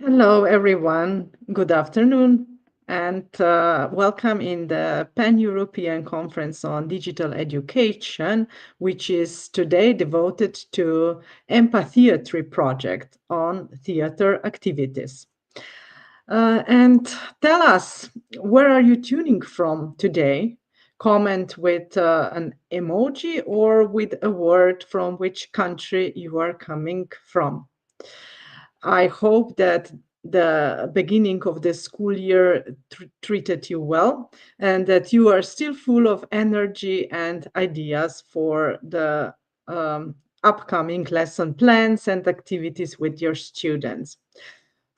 Hello, everyone. Good afternoon, and welcome in the Pan-European Conference on Digital Education, which is today devoted to EMPATHEATRY project on theater activities. And tell us, where are you tuning from today? Comment with an emoji or with a word from which country you are coming from. I hope that the beginning of the school year treated you well and that you are still full of energy and ideas for the upcoming lesson plans and activities with your students.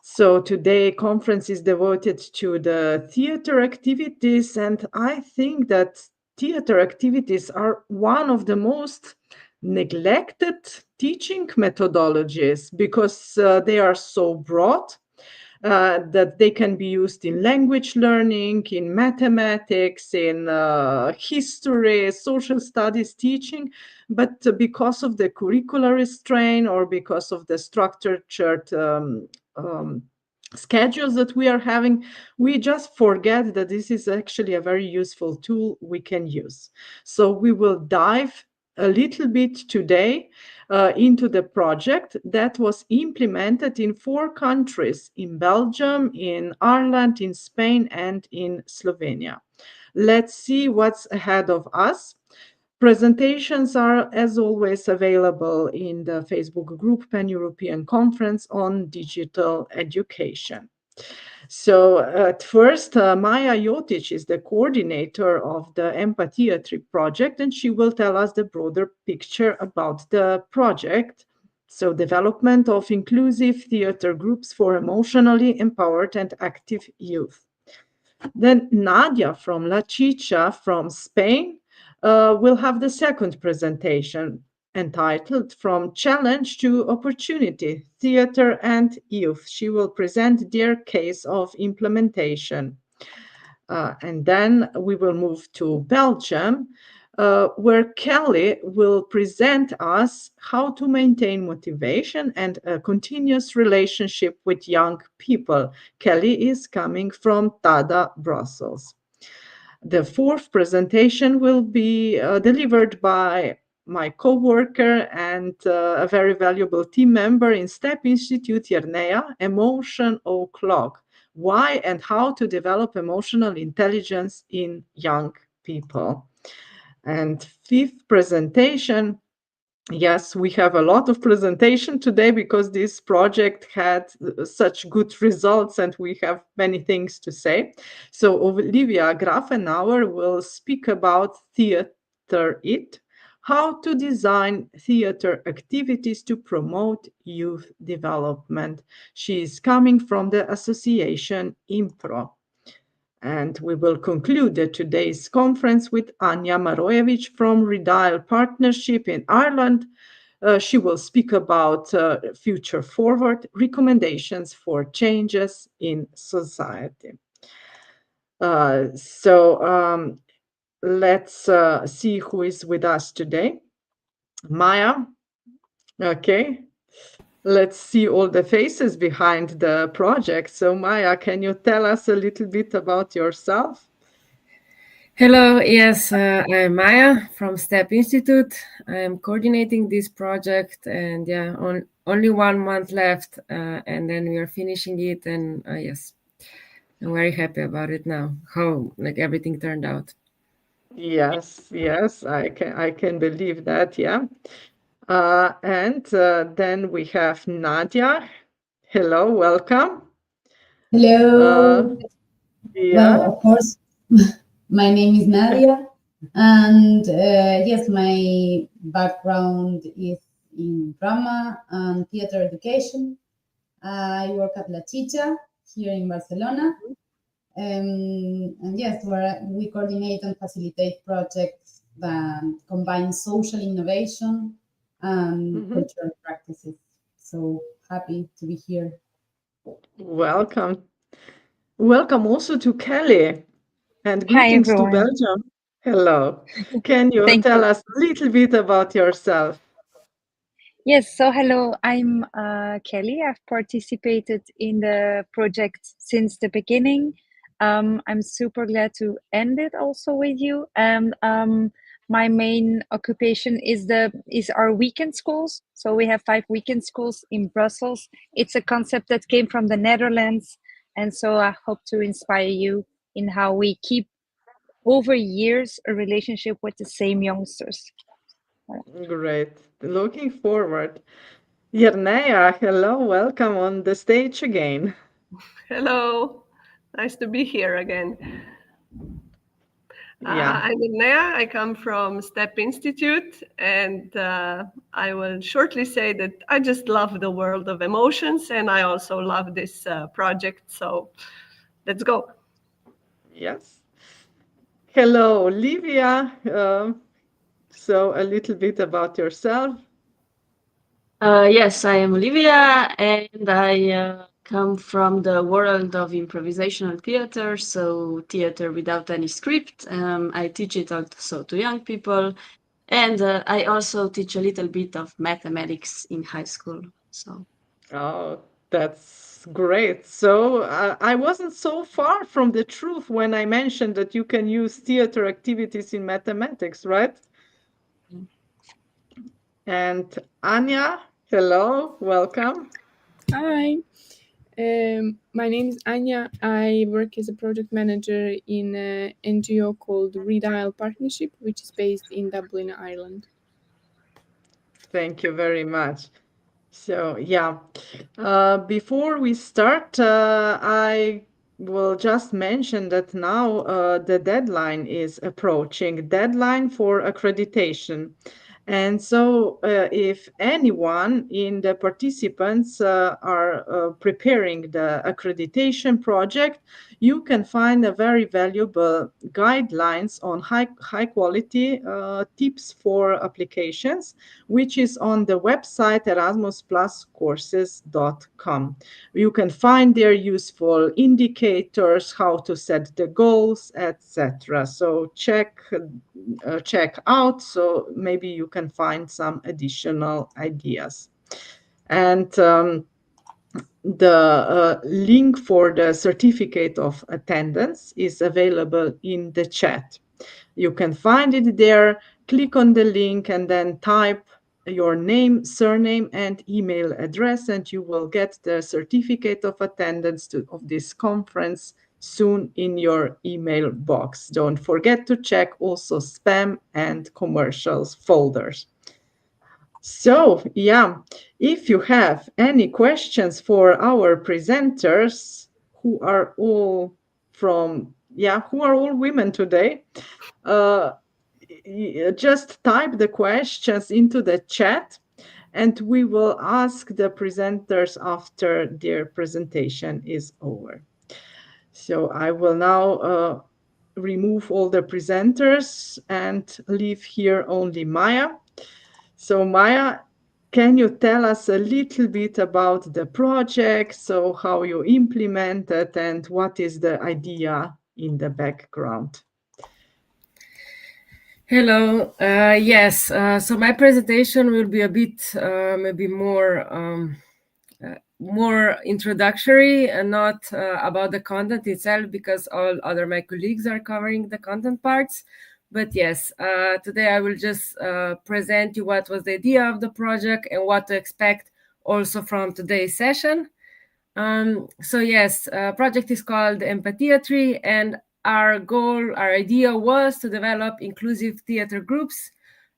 So today conference is devoted to the theater activities, and I think that theater activities are one of the most neglected teaching methodologies because they are so broad that they can be used in language learning, in mathematics, in history, social studies teaching. But because of the curricular restraint or because of the structured schedules that we are having, we just forget that this is actually a very useful tool we can use. So we will dive a little bit today into the project that was implemented in 4 countries, in Belgium, in Ireland, in Spain, and in Slovenia. Let's see what's ahead of us. Presentations are, as always, available in the Facebook group Pan-European Conference on Digital Education. So at first, Maja Jotić is the coordinator of the EMPATHEATRY project, and she will tell us the broader picture about the project. So development of inclusive theater groups for emotionally empowered and active youth. Then Nadia from La Xixa from Spain will have the second presentation entitled From Challenge to Opportunity, Theater and Youth. She will present their case of implementation. And then we will move to Belgium, where Kelly will present us how to maintain motivation and a continuous relationship with young people. Kelly is coming from TADA, Brussels. The fourth presentation will be delivered by my co-worker and a very valuable team member in STEP Institute, Jerneja, Emotion O'Clock. Why and how to develop emotional intelligence in young people. And fifth presentation, yes, we have a lot of presentation today because this project had such good results and we have many things to say. So Olivia Grafenauer will speak about Theater It, how to design theater activities to promote youth development. She is coming from the association IMPRO. And we will conclude today's conference with Anja Marojevic from Redial Partnership in Ireland. She will speak about future forward recommendations for changes in society. Let's see who is with us today. Maja, okay. Let's see all the faces behind the project. So Maja, can you tell us a little bit about yourself? Hello, yes, I'm Maja from STEP Institute. I'm coordinating this project, and yeah, only 1 month left, and then we are finishing it. And yes, I'm very happy about it now. How everything turned out. Yes, I can believe that, yeah. And then we have Nadia. Hello, welcome. Hello. Yeah. Well, of course, my name is Nadia, and yes, my background is in drama and theater education. I work at La Xixa here in Barcelona, and yes, where we coordinate and facilitate projects that combine social innovation and cultural practices. So happy to be here. Welcome. Welcome also to Kelly, and Hi, greetings to everyone. Belgium. Hello. Can you Thank tell you. us a little bit about yourself? Yes, so hello, I'm Kelly. I've participated in the project since the beginning. I'm super glad to end it also with you. And my main occupation is our weekend schools. So we have 5 weekend schools in Brussels. It's a concept that came from the Netherlands. And so I hope to inspire you in how we keep over years a relationship with the same youngsters. Great. Looking forward. Jerneja, hello, welcome on the stage again. Hello, nice to be here again. Yeah. I'm Anja. I come from STEP Institute, and I will shortly say that I just love the world of emotions, and I also love this project. So let's go. Yes. Hello, Olivia. So a little bit about yourself. Yes, I am Olivia, and I come from the world of improvisational theater, so theater without any script. I teach it also to young people, and I also teach a little bit of mathematics in high school. So, Oh, that's great. So I wasn't so far from the truth when I mentioned that you can use theater activities in mathematics, right? And Anja, hello, welcome. Hi, my name is Anja. I work as a project manager in an NGO called Redial Partnership, which is based in Dublin, Ireland. Thank you very much. So, yeah, before we start, I will just mention that now the deadline is approaching, deadline for accreditation. And so, if anyone in the participants are preparing the accreditation project, you can find a very valuable guidelines on high quality tips for applications, which is on the website erasmuspluscourses.com. You can find there useful indicators, how to set the goals, etc. So check out, so maybe you can find some additional ideas. And the link for the certificate of attendance is available in the chat. You can find it there, click on the link, and then type your name, surname, and email address, and you will get the certificate of attendance of this conference soon in your email box. Don't forget to check also spam and commercials folders. So, yeah, if you have any questions for our presenters, who are all women today, just type the questions into the chat, and we will ask the presenters after their presentation is over. So I will now remove all the presenters and leave here only Maja. So Maja, can you tell us a little bit about the project, so how you implement it and what is the idea in the background? Hello. Yes. So my presentation will be a bit maybe more introductory and not about the content itself, because all other my colleagues are covering the content parts. But yes, today I will just present you what was the idea of the project and what to expect also from today's session. So yes, project is called EMPATHEATRY, and our goal, our idea was to develop inclusive theater groups,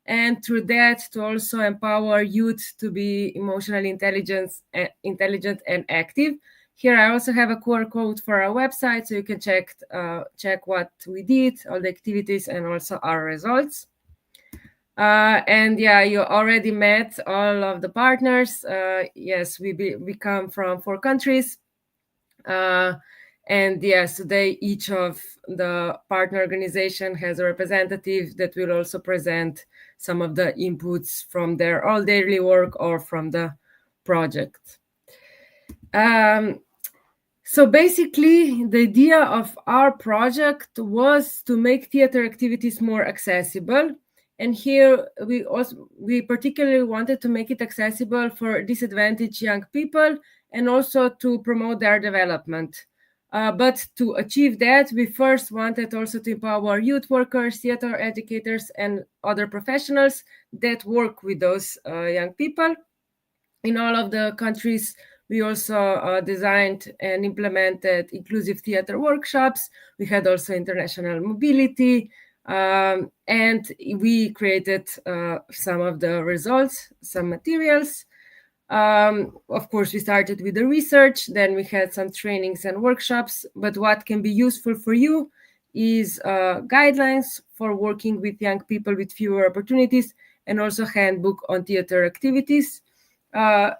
and through that to also empower youth to be emotionally intelligent and active. Here I also have a QR code for our website, so you can check what we did, all the activities, and also our results. And yeah, you already met all of the partners. Yes, we come from 4 countries. And yes, today each of the partner organization has a representative that will also present some of the inputs from their all daily work or from the project. So basically, the idea of our project was to make theater activities more accessible And here we particularly wanted to make it accessible for disadvantaged young people and also to promote their development. But to achieve that, we first wanted also to empower youth workers, theater educators, and other professionals that work with those young people. In all of the countries, we also designed and implemented inclusive theater workshops. We had also international mobility, and we created some of the results, some materials. Of course, we started with the research, then we had some trainings and workshops, but what can be useful for you is guidelines for working with young people with fewer opportunities, and also handbook on theater activities.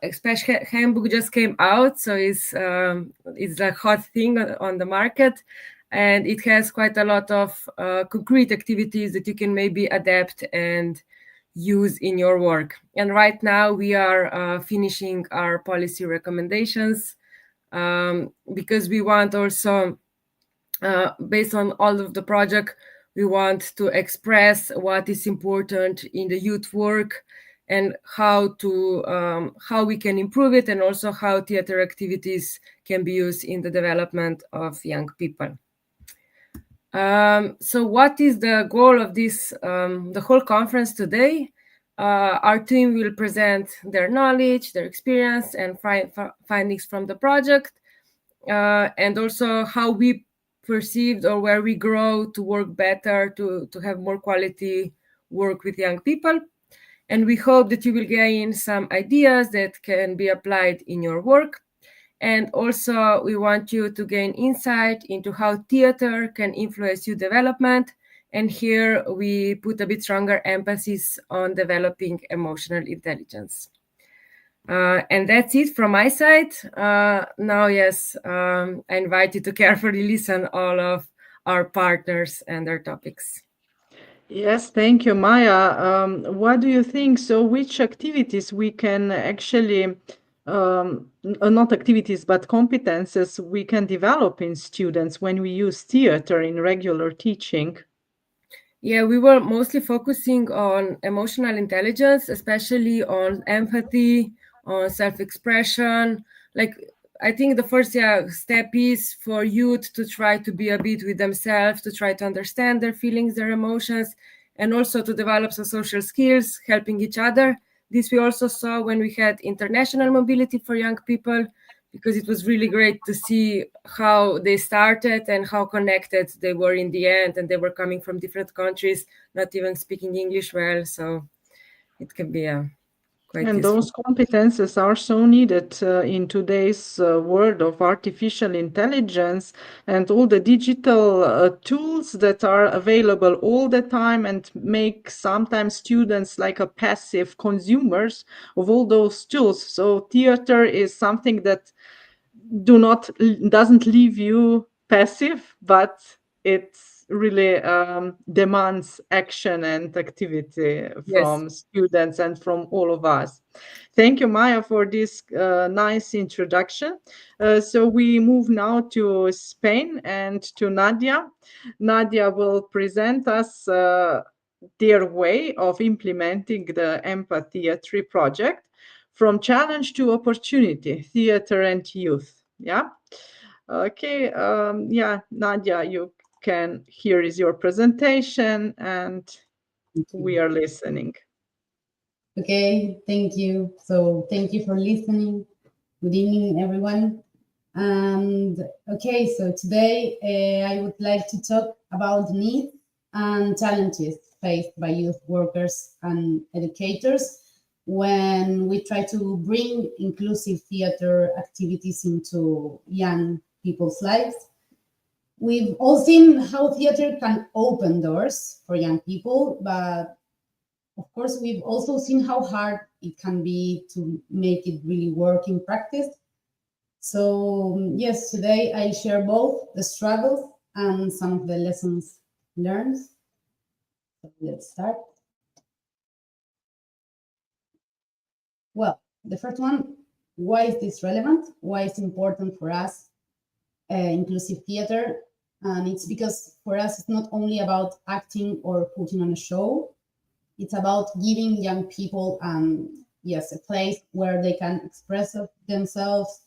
Especially handbook just came out, so it's a hot thing on the market, and it has quite a lot of concrete activities that you can maybe adapt and use in your work. And right now we are finishing our policy recommendations, because we want also, based on all of the project, we want to express what is important in the youth work and how we can improve it, and also how theater activities can be used in the development of young people. So what is the goal of this, the whole conference today? Our team will present their knowledge, their experience, and findings from the project, and also how we perceived or where we grow to work better, to have more quality work with young people. And we hope that you will gain some ideas that can be applied in your work. And also we want you to gain insight into how theater can influence youth development. And here we put a bit stronger emphasis on developing emotional intelligence. And that's it from my side. Now, yes, I invite you to carefully listen all of our partners and their topics. Yes, thank you, Maja. What do you think? So which activities we can actually, not activities, but competences we can develop in students when we use theater in regular teaching? Yeah, we were mostly focusing on emotional intelligence, especially on empathy, on self-expression. Like, I think the first step is for youth to try to be a bit with themselves, to try to understand their feelings, their emotions, and also to develop some social skills, helping each other. This we also saw when we had international mobility for young people, because it was really great to see how they started and how connected they were in the end, and they were coming from different countries, not even speaking English well, so it can be quite And useful. those competences are so needed in today's world of artificial intelligence and all the digital tools that are available all the time, and make sometimes students like a passive consumers of all those tools. So theater is something that doesn't leave you passive, but it's really demands action and activity from Yes. students and from all of us. Thank you, Maja, for this nice introduction. So we move now to Spain and to Nadia. Nadia will present us their way of implementing the EMPATHEATRY project, from challenge to opportunity, theater and youth. Yeah. Okay. Yeah, Nadia, here is your presentation, and we are listening. Okay, thank you. So thank you for listening. Good evening, everyone. And okay, so today I would like to talk about needs and challenges faced by youth workers and educators when we try to bring inclusive theater activities into young people's lives. We've all seen how theater can open doors for young people, but of course, we've also seen how hard it can be to make it really work in practice. So, yes, today I share both the struggles and some of the lessons learned. So let's start. Well, the first one, why is this relevant? Why is it important for us, inclusive theater? And it's because for us, it's not only about acting or putting on a show. It's about giving young people, yes, a place where they can express themselves,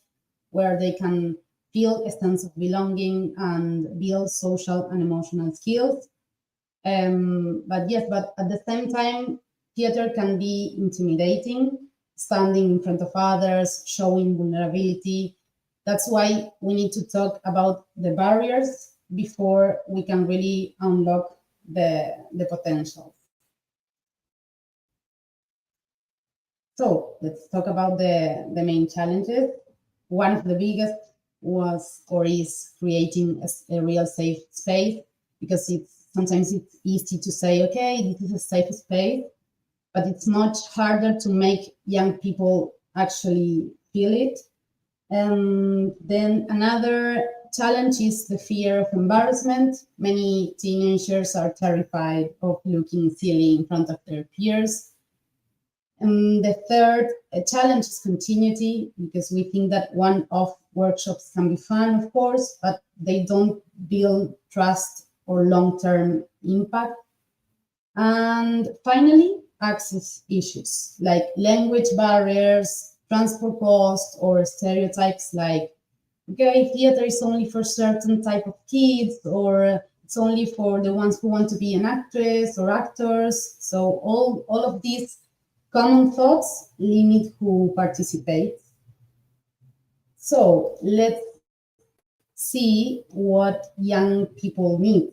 where they can feel a sense of belonging and build social and emotional skills. But at the same time, theater can be intimidating, standing in front of others, showing vulnerability. That's why we need to talk about the barriers before we can really unlock the potential. So let's talk about the main challenges. One of the biggest was or is creating a real safe space, because sometimes it's easy to say, okay, this is a safe space, but it's much harder to make young people actually feel it. Then another challenge is the fear of embarrassment. Many teenagers are terrified of looking silly in front of their peers. And the third challenge is continuity, because we think that one-off workshops can be fun, of course, but they don't build trust or long-term impact. And finally, access issues like language barriers, transport costs, or stereotypes like, okay, theater is only for certain type of kids, or it's only for the ones who want to be an actress or actors. So all of these common thoughts limit who participates. So let's see what young people need.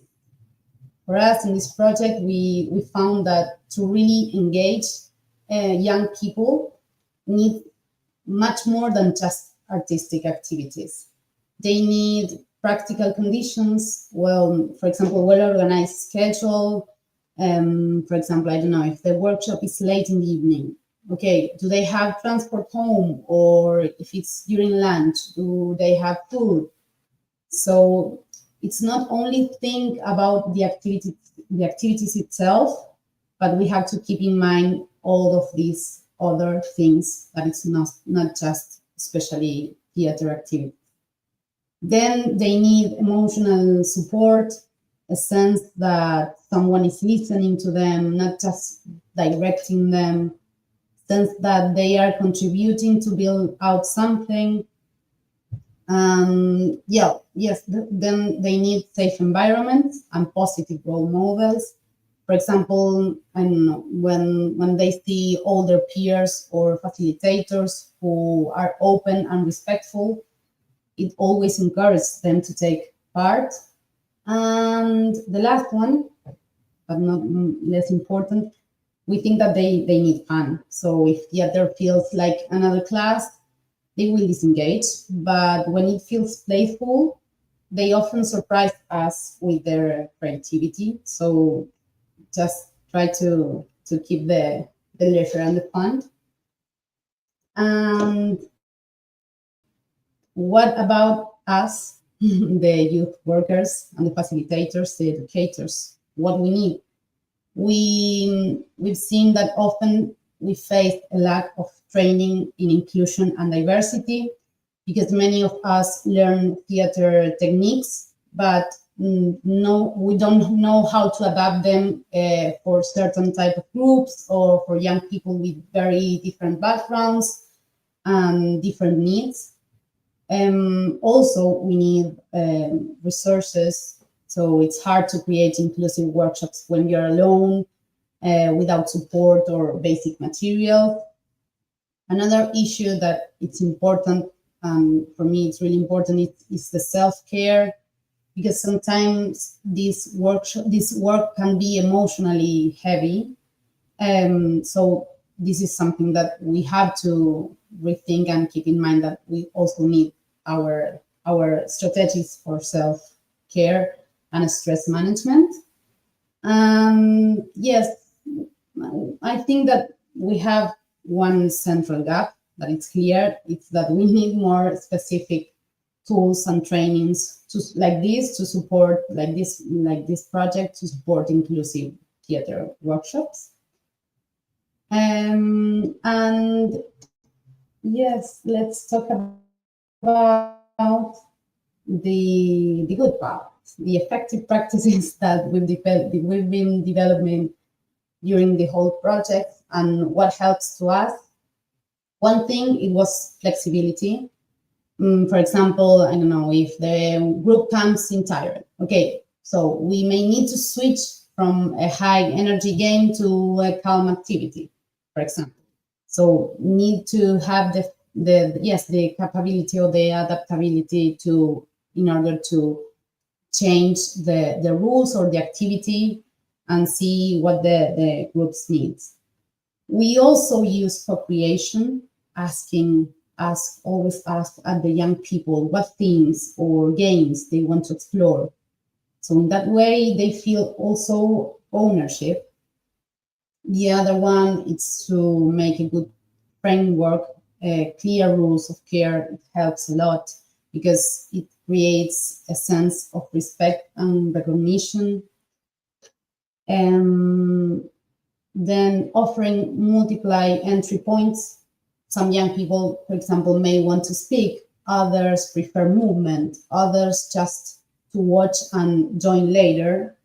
For us in this project, we found that to really engage young people need much more than just artistic activities. They need practical conditions, for example, well-organized schedule. For example, I don't know, if the workshop is late in the evening, okay, do they have transport home? Or if it's during lunch, do they have food? So it's not only think about the activities itself, but we have to keep in mind all of these other things, that it's not just especially theater activities. Then they need emotional support, a sense that someone is listening to them, not just directing them, sense that they are contributing to build out something. Then they need safe environments and positive role models. For example, I don't know, when they see older peers or facilitators who are open and respectful, it always encourages them to take part. And the last one, but not less important, we think that they need fun. So if theater feels like another class, they will disengage. But when it feels playful, they often surprise us with their creativity. So just try to keep the leisure and the fun. And what about us, the youth workers and the facilitators, the educators? What we need? We've seen that often we face a lack of training in inclusion and diversity, because many of us learn theater techniques, but we don't know how to adapt them for certain type of groups or for young people with very different backgrounds and different needs. Also, we need resources. So it's hard to create inclusive workshops when you're alone, without support or basic material. Another issue that it's important, for me it's really important, is the self-care, because sometimes this work can be emotionally heavy. So this is something that we have to rethink and keep in mind, that we also need our strategies for self-care and stress management. Yes, I think that we have one central gap that it's clear. It's that we need more specific tools and trainings like this to support, like this project, to support inclusive theater workshops. And yes, let's talk about the good part, the effective practices that we've been developing during the whole project. And what helps to us, one thing, it was flexibility. For example, I don't know, if the group comes in tired, okay, so we may need to switch from a high energy game to a calm activity, for example. So need to have the capability or the adaptability in order to change the rules or the activity and see what the groups needs. We also use co-creation, always ask at the young people what themes or games they want to explore. So in that way, they feel also ownership. The other one is to make a good framework, clear rules of care. It helps a lot because it creates a sense of respect and recognition. Then offering multiply entry points. Some young people, for example, may want to speak, others prefer movement, others just to watch and join later.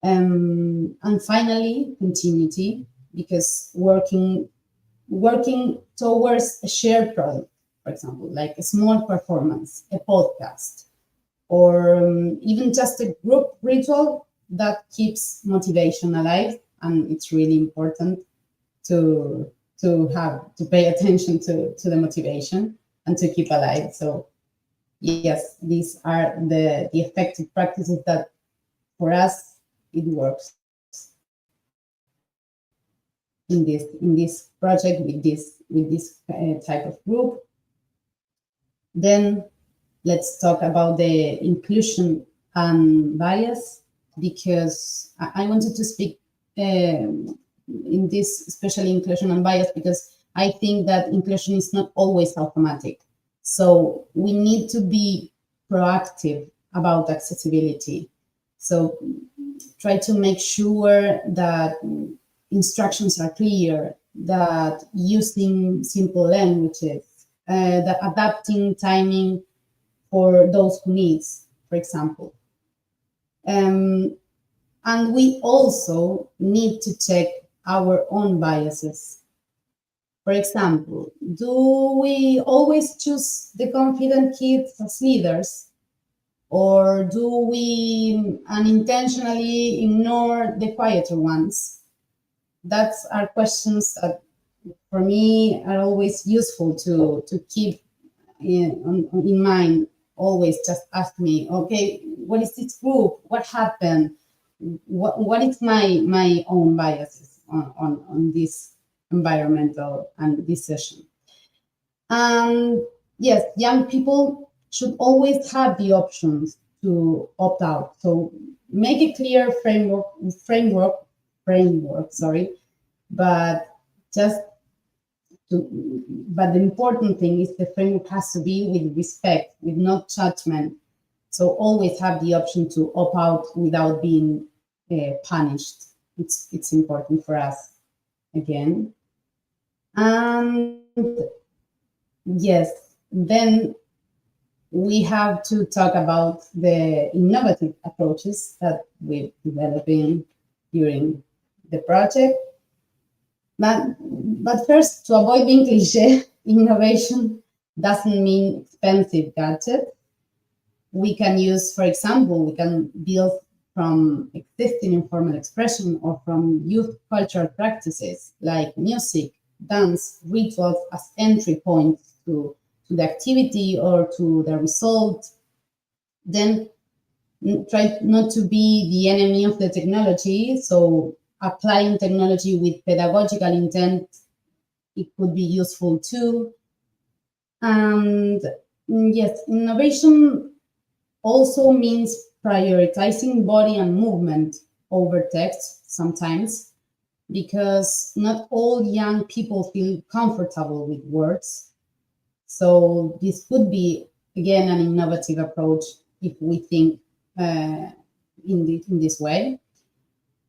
And finally, continuity, because working towards a shared product, for example, like a small performance, a podcast, or even just a group ritual that keeps motivation alive. And it's really important to pay attention to the motivation and to keep alive. So yes, these are the effective practices that for us it works in this project with this type of group. Then let's talk about the inclusion and bias, because I wanted to speak in this, especially inclusion and bias, because I think that inclusion is not always automatic. So we need to be proactive about accessibility. So try to make sure that instructions are clear, that using simple languages, that adapting timing for those who needs, for example. And we also need to check our own biases. For example, do we always choose the confident kids as leaders? Or do we unintentionally ignore the quieter ones? That's are questions that for me are always useful to keep in mind. Always just ask me, okay, what is this group? What happened? What is my own biases on this environmental and this session? And yes, young people should always have the options to opt out. So make a clear framework, but the important thing is the framework has to be with respect, with no judgment. So always have the option to opt out without being punished. It's important for us again. And yes, then we have to talk about the innovative approaches that we're developing during the project. But first, to avoid being cliché, innovation doesn't mean expensive gadgets. We can use, for example, we can build from existing informal expression or from youth cultural practices like music, dance, rituals as entry points to the activity or to the result. Then try not to be the enemy of the technology. So applying technology with pedagogical intent, it could be useful too. And yes, innovation also means prioritizing body and movement over text sometimes, because not all young people feel comfortable with words. So this could be, again, an innovative approach if we think in this way.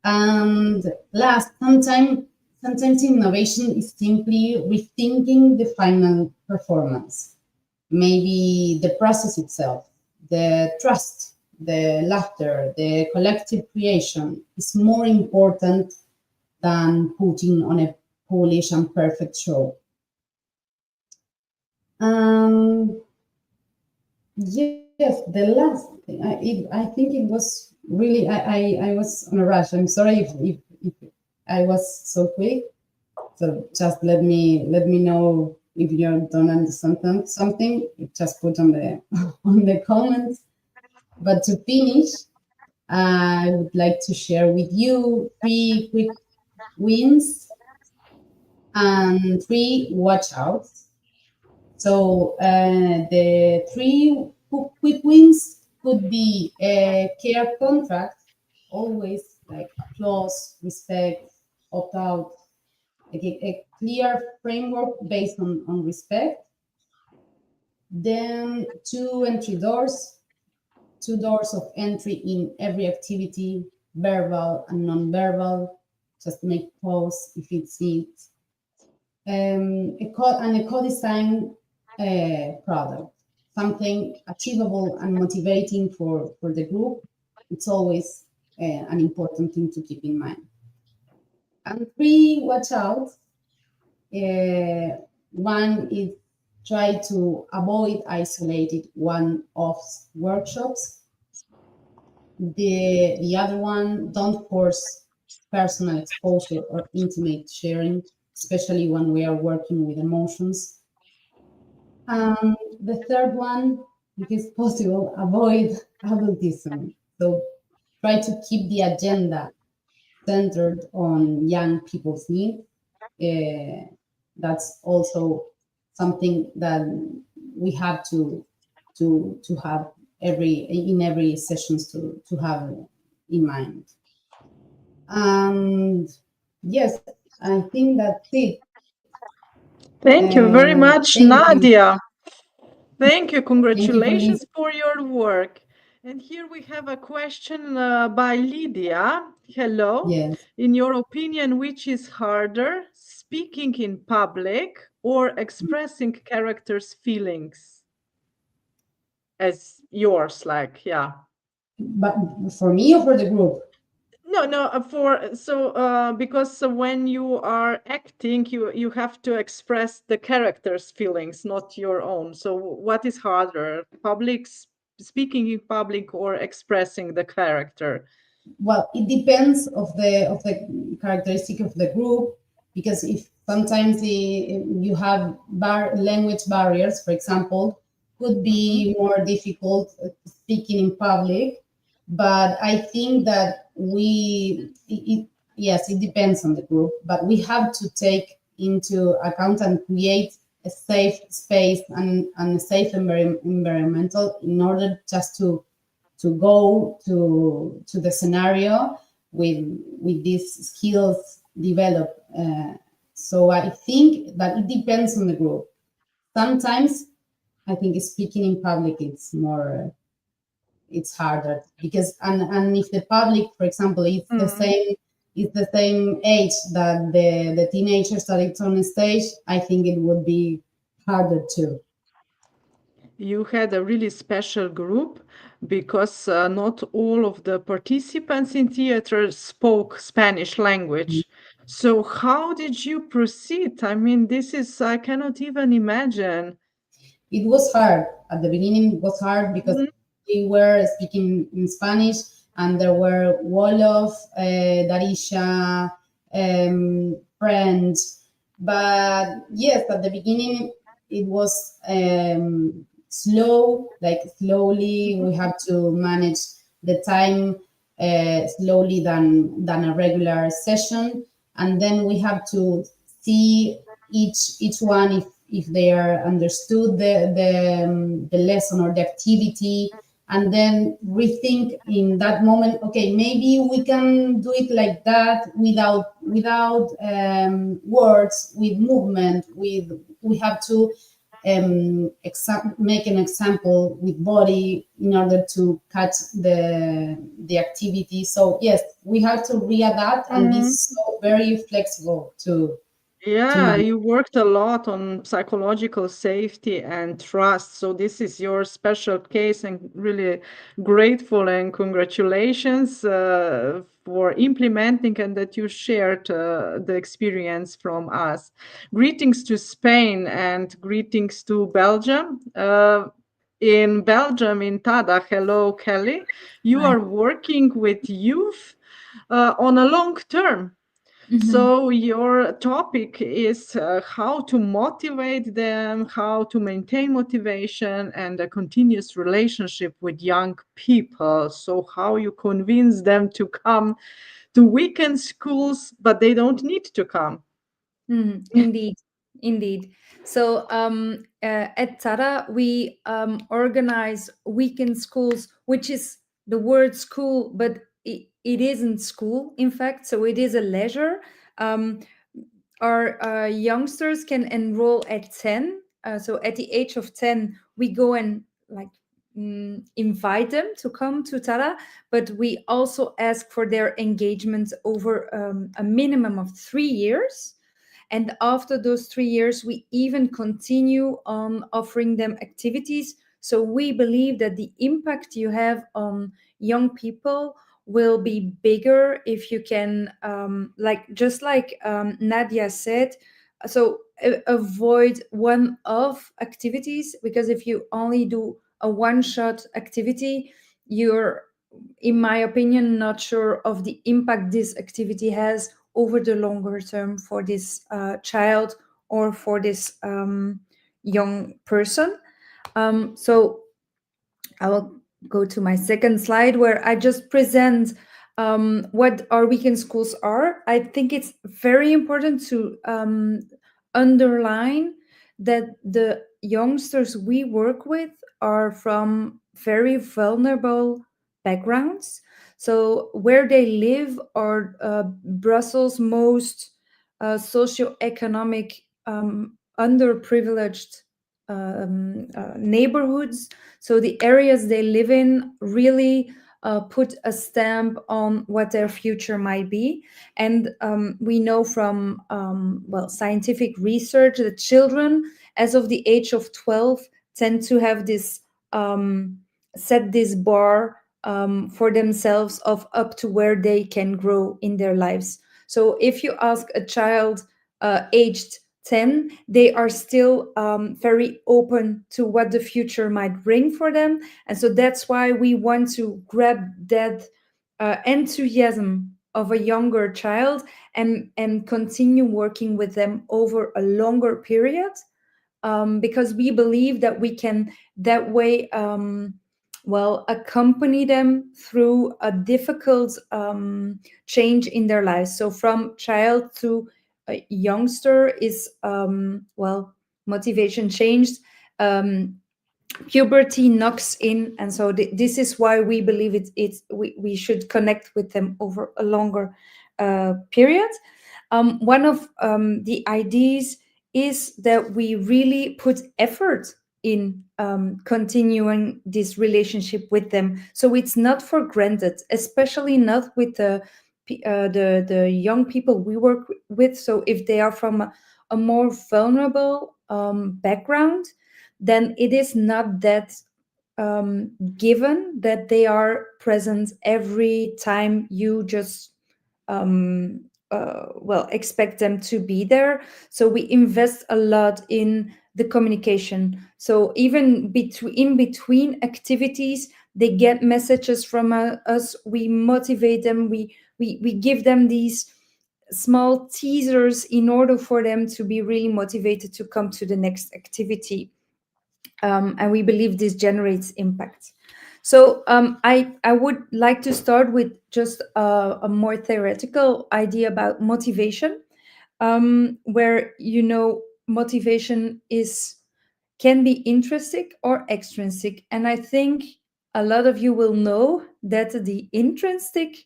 And last, sometimes innovation is simply rethinking the final performance. Maybe the process itself, the trust, the laughter, the collective creation is more important than putting on a polished and perfect show. Yes, the last thing, I think it was really, I was on a rush. I'm sorry if I was so quick. So just let me know if you don't understand something. Just put on the on the comments. But to finish, I would like to share with you 3 quick wins and 3 watch outs. So the 3 quick wins could be a care contract, always like clause, respect, opt out, like a clear framework based on respect. Then 2 entry doors, 2 doors of entry in every activity, verbal and non-verbal. Just make pause if it's needed. A co-design product, something achievable and motivating for the group. It's always an important thing to keep in mind. And 3 watch out. One is try to avoid isolated one-off workshops. The other one, don't force personal exposure or intimate sharing, especially when we are working with emotions. The third one, if it's possible, avoid adultism. So try to keep the agenda centered on young people's needs. That's also something that we have to have in every sessions to have in mind. And yes, I think that's it. Thank you very much, thank you. Nadia. Thank you. Congratulations Thank you for your work. And here we have a question by Lydia. Hello. Yes. In your opinion, which is harder, speaking in public or expressing characters' feelings? As yours, like, yeah. But for me or for the group? No, because when you are acting, you have to express the character's feelings, not your own. So what is harder, speaking in public or expressing the character? Well, it depends of the characteristic of the group, because if sometimes you have language barriers, for example, could be more difficult speaking in public. But I think that yes, it depends on the group, but we have to take into account and create a safe space and a safe environmental in order just to go to the scenario with these skills developed. So I think that it depends on the group. Sometimes I think speaking in public it's harder because and if the public, for example, is the same age that the teenagers that it's on stage, I think it would be harder too. You had a really special group because not all of the participants in theater spoke Spanish language. So how did you proceed? I mean, I cannot even imagine. It was hard. At the beginning, it was hard because we were speaking in Spanish and there were Wolof, Darisha, French. But yes, at the beginning, it was slowly. We have to manage the time slowly than a regular session. And then we have to see each one if they are understood the lesson or the activity, and then rethink in that moment, okay, maybe we can do it like that without words, with movement, we have to make an example with body in order to catch the activity. So yes, we have to readapt and be so very flexible to Yeah, you worked a lot on psychological safety and trust. So this is your special case, and really grateful and congratulations for implementing and that you shared the experience from us. Greetings to Spain and greetings to Belgium. In Belgium, in Tada, hello, Kelly. You Hi. are working with youth on a long term. So your topic is how to motivate them, how to maintain motivation and a continuous relationship with young people. So how you convince them to come to weekend schools, but they don't need to come. Indeed. So at Tara, we organize weekend schools, which is the word school, but it isn't school, in fact. So it is a leisure. Our youngsters can enroll at 10. So at the age of 10, we go and invite them to come to Tara, but we also ask for their engagement over a minimum of 3 years. And after those 3 years, we even continue on offering them activities. So we believe that the impact you have on young people will be bigger if you can, just like Nadia said, so avoid one-off activities, because if you only do a one-shot activity, you're, in my opinion, not sure of the impact this activity has over the longer term for this child or for this young person. So I will go to my second slide, where I just present what our weekend schools are. I think it's very important to underline that the youngsters we work with are from very vulnerable backgrounds. So where they live are Brussels' most socioeconomic underprivileged neighborhoods. So the areas they live in really put a stamp on what their future might be. And we know from scientific research that children as of the age of 12 tend to have this set this bar for themselves of up to where they can grow in their lives. So if you ask a child aged 10, they are still very open to what the future might bring for them. And so that's why we want to grab that enthusiasm of a younger child and continue working with them over a longer period, because we believe that we can that way accompany them through a difficult change in their lives. So from child to a youngster is motivation changed, puberty knocks in, and so this is why we believe we should connect with them over a longer period. One of the ideas is that we really put effort in continuing this relationship with them. So it's not for granted, especially not with the young people we work with. So if they are from a more vulnerable background, then it is not that given that they are present every time you just expect them to be there. So we invest a lot in the communication. So even in between activities, they get messages from us. We motivate them. We give them these small teasers in order for them to be really motivated to come to the next activity. And we believe this generates impact. So I would like to start with just a more theoretical idea about motivation, where motivation can be intrinsic or extrinsic. And I think a lot of you will know that the intrinsic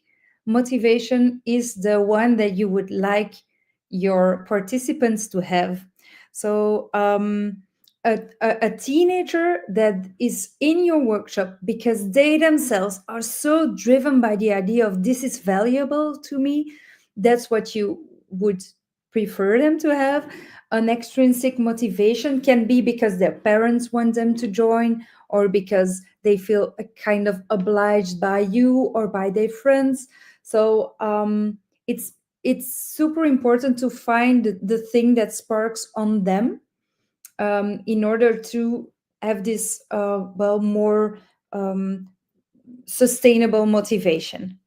motivation is the one that you would like your participants to have. So a teenager that is in your workshop because they themselves are so driven by the idea of this is valuable to me, that's what you would prefer them to have. An extrinsic motivation can be because their parents want them to join, or because they feel kind of obliged by you or by their friends. So it's super important to find the thing that sparks on them, in order to have this more sustainable motivation.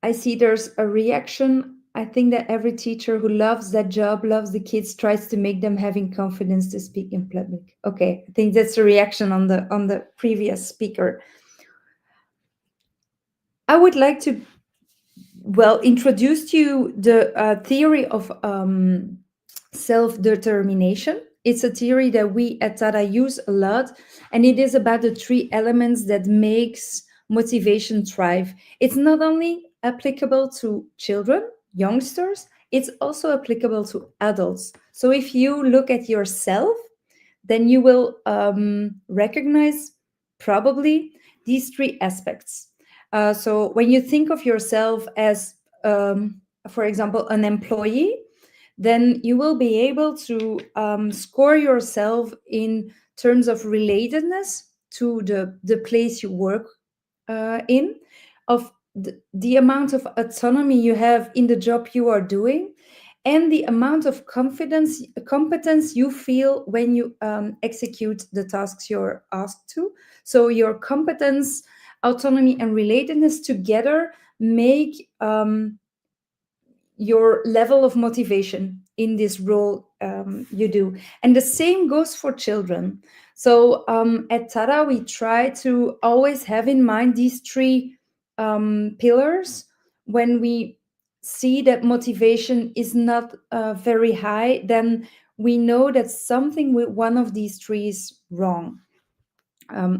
I see there's a reaction. I think that every teacher who loves that job, loves the kids, tries to make them having confidence to speak in public. Okay, I think that's a reaction on the previous speaker. I would like to, introduce to you the theory of self-determination. It's a theory that we at Tada use a lot, and it is about the 3 elements that makes motivation thrive. It's not only applicable to children, youngsters, it's also applicable to adults. So if you look at yourself, then you will recognize probably these 3 aspects. So when you think of yourself as, for example, an employee, then you will be able to score yourself in terms of relatedness to the place you work in, of the amount of autonomy you have in the job you are doing, and the amount of competence you feel when you execute the tasks you're asked to. So your competence, autonomy, and relatedness together make your level of motivation in this role you do. And the same goes for children. So at Tada, we try to always have in mind these 3 pillars. When we see that motivation is not very high, then we know that something with one of these 3 is wrong.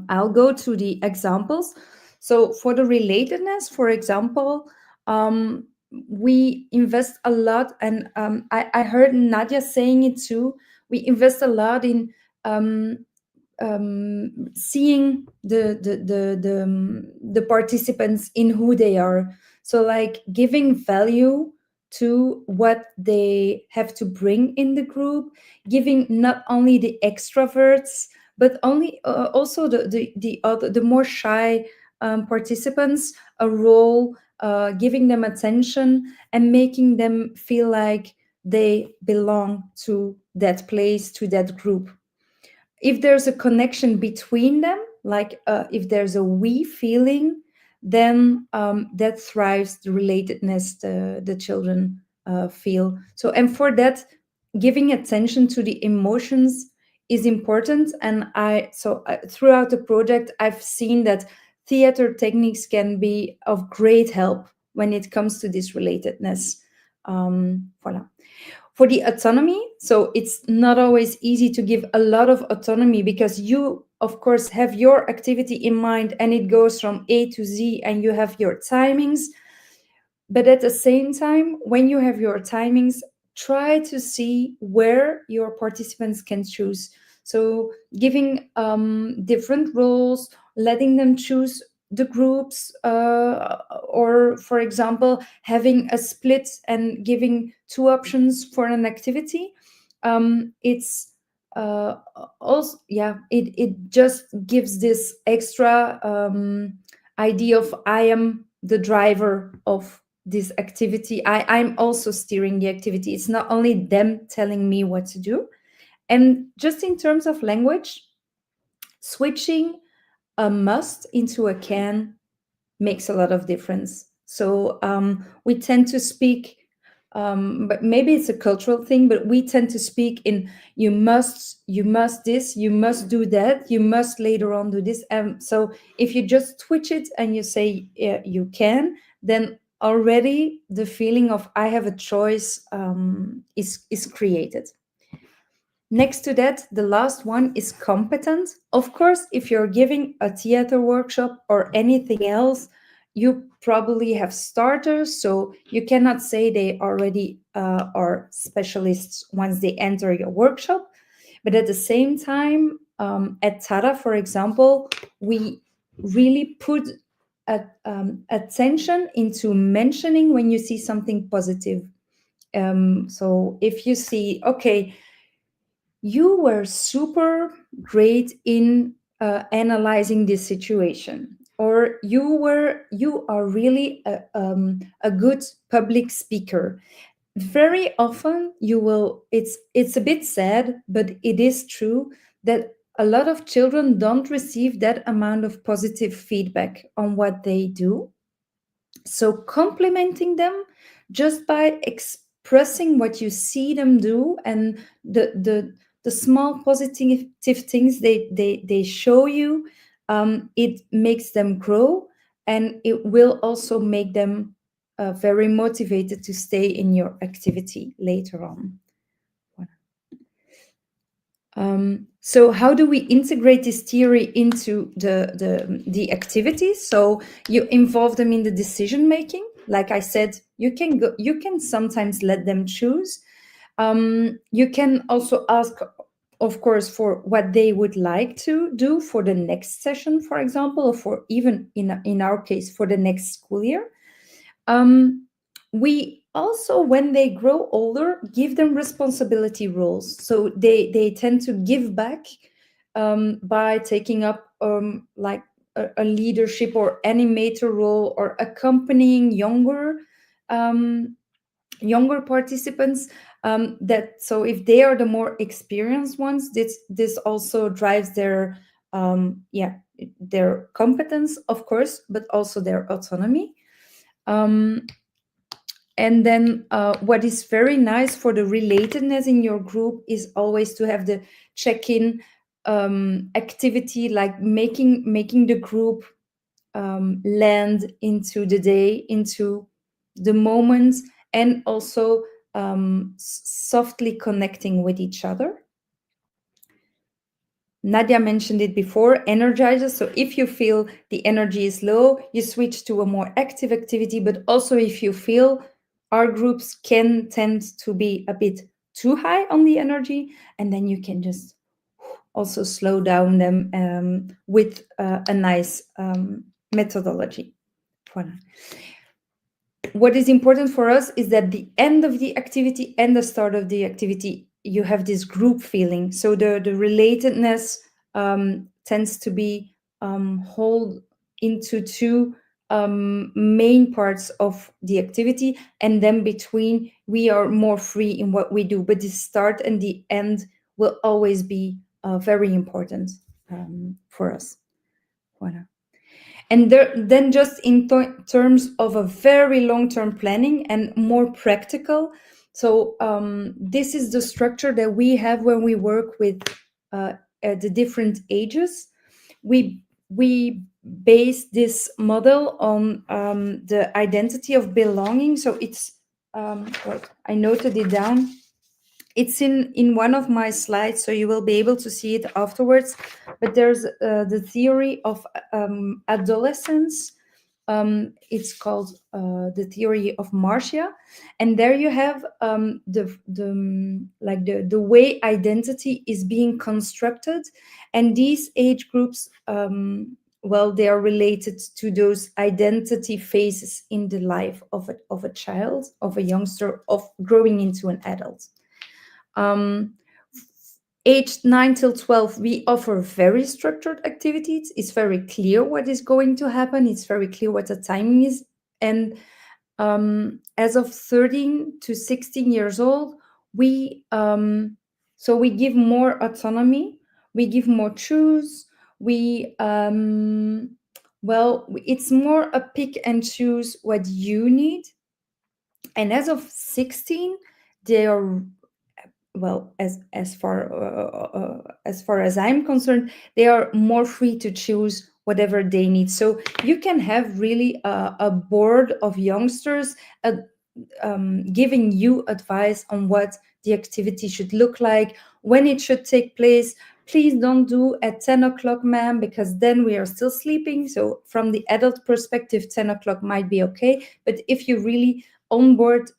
I'll go to the examples. So for the relatedness, for example, we invest a lot, and I heard Nadia saying it too. We invest a lot in seeing the participants in who they are. So like giving value to what they have to bring in the group, giving not only the extroverts, but also the more shy participants a role, giving them attention, and making them feel like they belong to that place, to that group. If there's a connection between them, like if there's a we feeling, then that thrives the relatedness the children feel. So, and for that, giving attention to the emotions is important. And throughout the project, I've seen that theater techniques can be of great help when it comes to this relatedness. Voilà. For the autonomy, so it's not always easy to give a lot of autonomy, because you, of course, have your activity in mind and it goes from A to Z and you have your timings. But at the same time, when you have your timings, try to see where your participants can choose. So giving different roles, letting them choose the groups, or for example, having a split and giving 2 options for an activity. It's also, it just gives this extra idea of I am the driver of this activity. I'm also steering the activity. It's not only them telling me what to do. And just in terms of language, switching a must into a can makes a lot of difference. So we tend to speak, but maybe it's a cultural thing, but we tend to speak in you must this, you must do that, you must later on do this. So if you just switch it and you say you can, then already the feeling of I have a choice is created. Next to that, the last one is competent. Of course, if you're giving a theater workshop or anything else, you probably have starters, so you cannot say they already are specialists once they enter your workshop. But at the same time, at Tada, for example, we really put attention into mentioning when you see something positive. So if you see, okay, you were super great in analyzing this situation, or you are really a good public speaker. Very often you will, it's a bit sad, but it is true that a lot of children don't receive that amount of positive feedback on what they do. So complimenting them just by expressing what you see them do and the small positive things they show you, it makes them grow, and it will also make them very motivated to stay in your activity later on. So how do we integrate this theory into the activities? So you involve them in the decision making. Like I said, you can sometimes let them choose. You can also ask, of course, for what they would like to do for the next session, for example, or for even in our case for the next school year. We also, when they grow older, give them responsibility roles. So they tend to give back by taking up like a leadership or animator role, or accompanying younger participants. So if they are the more experienced ones, this also drives their their competence, of course, but also their autonomy. And then what is very nice for the relatedness in your group is always to have the check-in activity, like making the group land into the day, into the moments, and also softly connecting with each other. Nadia mentioned it before, energizers. So if you feel the energy is low, you switch to a more active activity. But also if you feel our groups can tend to be a bit too high on the energy, and then you can just also slow down them with a nice methodology. Voilà. What is important for us is that the end of the activity and the start of the activity, you have this group feeling. So the relatedness tends to be whole into two main parts of the activity, and then between we are more free in what we do, but the start and the end will always be very important for us. Voilà. And then just in terms of a very long-term planning and more practical, so this is the structure that we have when we work with the different ages. We base this model on the identity of belonging. So it's, I noted it down. It's in one of my slides, so you will be able to see it afterwards. But there's the theory of adolescence. It's called the theory of Maja, and there you have the way identity is being constructed, and these age groups, they are related to those identity phases in the life of a child, of a youngster, of growing into an adult. Aged 9 till 12, we offer very structured activities. It's very clear what is going to happen. It's very clear what the timing is. And as of 13 to 16 years old, we give more autonomy. We give more choose. It's more a pick and choose what you need. And as of 16, they are, as far as I'm concerned, they are more free to choose whatever they need. So you can have really a board of youngsters giving you advice on what the activity should look like, when it should take place. Please don't do at 10 o'clock, ma'am, because then we are still sleeping. So from the adult perspective, 10 o'clock might be okay. But if you really onboard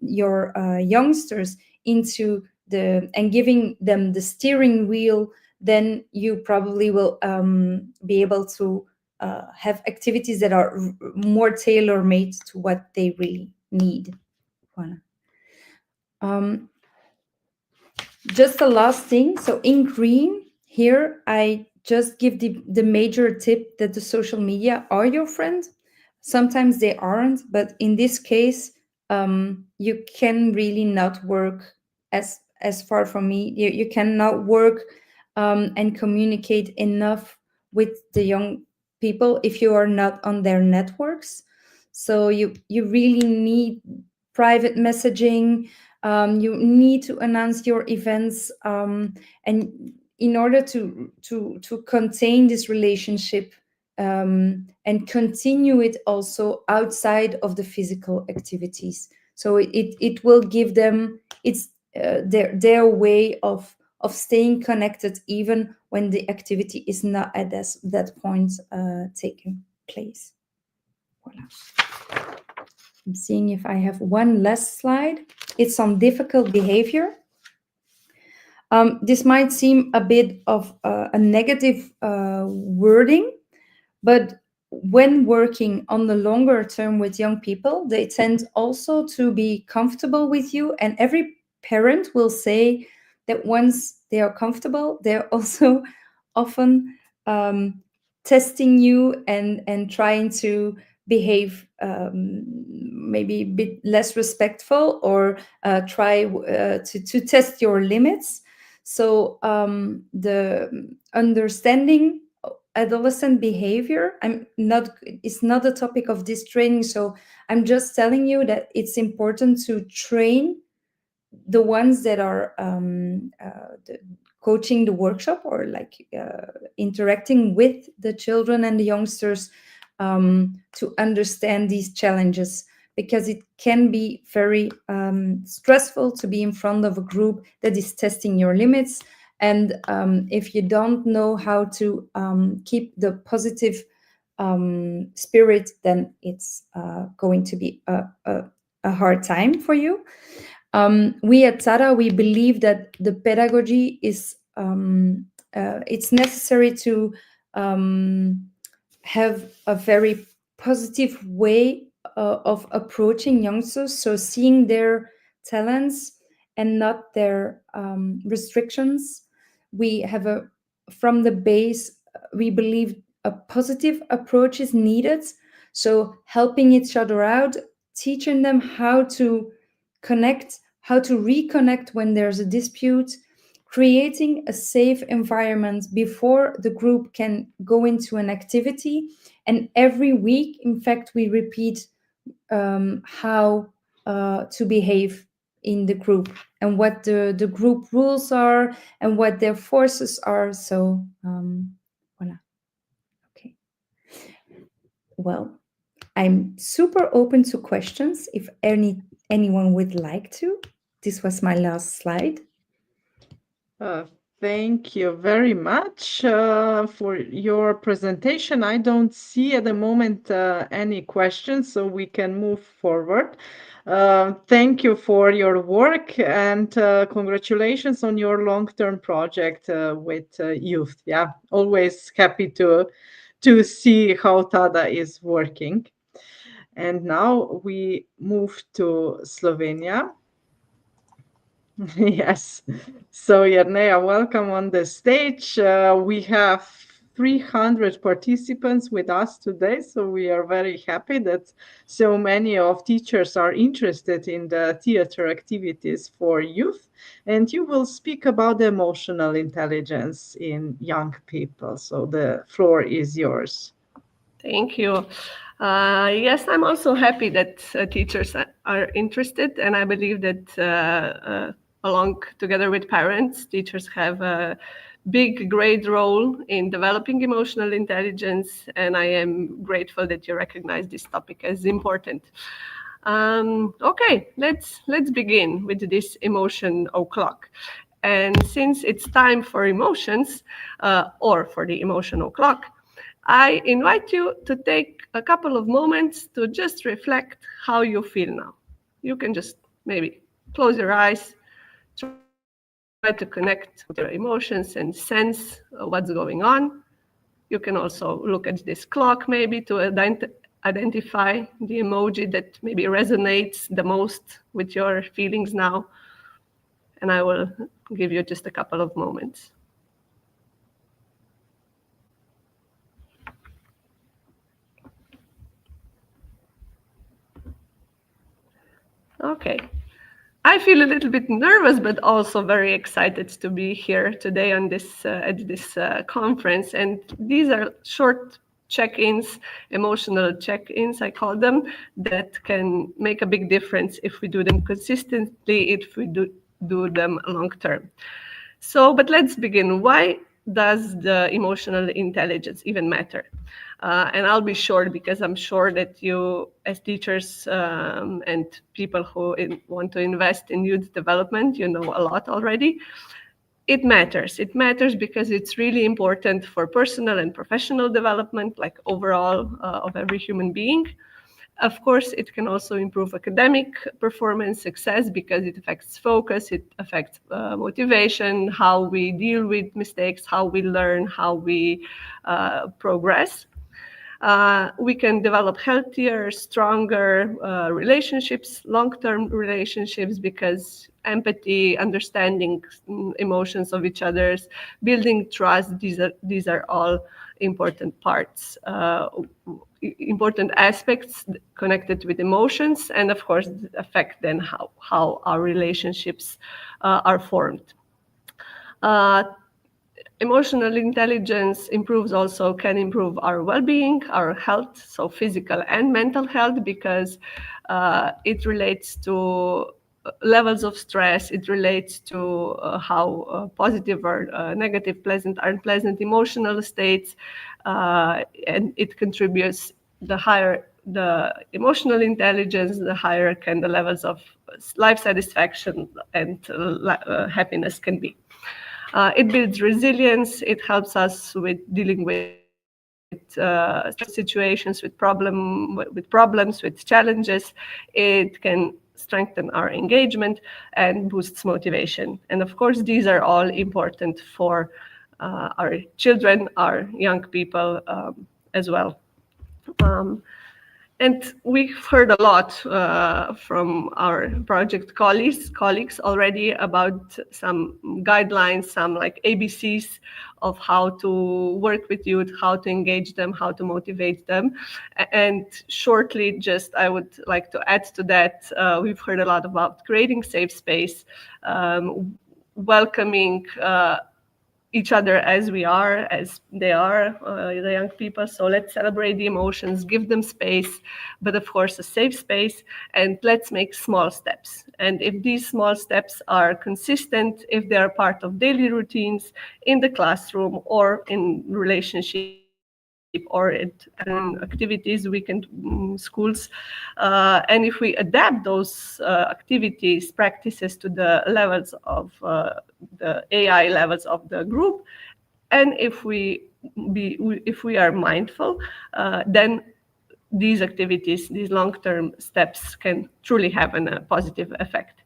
your youngsters into and giving them the steering wheel, then you probably will be able to have activities that are more tailor-made to what they really need. Voilà. Just the last thing. So in green here, I just give the major tip that the social media are your friend. Sometimes they aren't, but in this case, you can really not work as far from me. You cannot work and communicate enough with the young people if you are not on their networks. So you really need private messaging. You need to announce your events, and in order to contain this relationship and continue it also outside of the physical activities. So it will give them their way of staying connected even when the activity is not at that point taking place. Voilà. I'm seeing if I have one last slide. It's on difficult behavior. This might seem a bit of a negative wording, but when working on the longer term with young people, they tend also to be comfortable with you. And every parent will say that once they are comfortable, they're also often testing you and trying to behave maybe a bit less respectful or try to test your limits. So the understanding adolescent behavior, it's not a topic of this training, so I'm just telling you that it's important to train the ones that are coaching the workshop or like interacting with the children and the youngsters to understand these challenges, because it can be very stressful to be in front of a group that is testing your limits. And if you don't know how to keep the positive spirit, then it's going to be a hard time for you. We at Tzara, we believe that the pedagogy is it's necessary to have a very positive way of approaching youngsters, so seeing their talents and not their restrictions. We have from the base, we believe a positive approach is needed. So helping each other out, teaching them how to connect, how to reconnect when there's a dispute, creating a safe environment before the group can go into an activity. And every week, in fact, we repeat how to behave in the group and what the group rules are and what their forces are. So voilà. Okay. Well, I'm super open to questions if anyone would like to. This was my last slide. Thank you very much for your presentation. I don't see at the moment any questions, so we can move forward. Thank you for your work and congratulations on your long-term project with youth. Yeah, always happy to see how TADA is working. And now we move to Slovenia. Yes. So Jerneja, welcome on the stage. We have 300 participants with us today, so we are very happy that so many of teachers are interested in the theater activities for youth. And you will speak about emotional intelligence in young people. So the floor is yours. Thank you. Yes, I'm also happy that teachers are interested, and I believe that along together with parents, teachers have a big, great role in developing emotional intelligence, and I am grateful that you recognize this topic as important. Okay, let's begin with this emotion o'clock. And since it's time for emotions, or for the emotion o'clock, I invite you to take a couple of moments to just reflect how you feel now. You can just maybe close your eyes, try to connect with your emotions and sense what's going on. You can also look at this clock maybe to identify the emoji that maybe resonates the most with your feelings now. And I will give you just a couple of moments. Okay. I feel a little bit nervous, but also very excited to be here today on this at this conference. And these are short check-ins, emotional check-ins, I call them, that can make a big difference if we do them consistently, if we do them long-term. So, but let's begin. Why does the emotional intelligence even matter? And I'll be short because I'm sure that you, as teachers and people who want to invest in youth development, you know a lot already. It matters. It matters because it's really important for personal and professional development, like overall of every human being. Of course, it can also improve academic performance, success, because it affects focus, it affects motivation, how we deal with mistakes, how we learn, how we progress. We can develop healthier, stronger relationships, long-term relationships, because empathy, understanding emotions of each other's, building trust, these are all important parts, important aspects connected with emotions, and of course affect then how our relationships are formed. Emotional intelligence can improve our well-being, our health, so physical and mental health, because it relates to levels of stress, it relates to how positive or negative, pleasant or unpleasant emotional states, and it contributes. The higher the emotional intelligence, the higher can the levels of life satisfaction and happiness can be. It builds resilience. It helps us with dealing with situations, with problems, with challenges. It can strengthen our engagement and boosts motivation. And of course, these are all important for our children, our young people as well. And we've heard a lot from our project colleagues already about some guidelines, some like ABCs of how to work with youth, how to engage them, how to motivate them. And shortly, just I would like to add to that, we've heard a lot about creating safe space, welcoming each other as we are, as they are, the young people. So let's celebrate the emotions, give them space, but of course a safe space, and let's make small steps. And if these small steps are consistent, if they are part of daily routines in the classroom or in relationship or at activities, weekend schools, and if we adapt those activities, practices to the levels of the AI levels of the group, and if we are mindful, then these activities, these long-term steps can truly have a positive effect.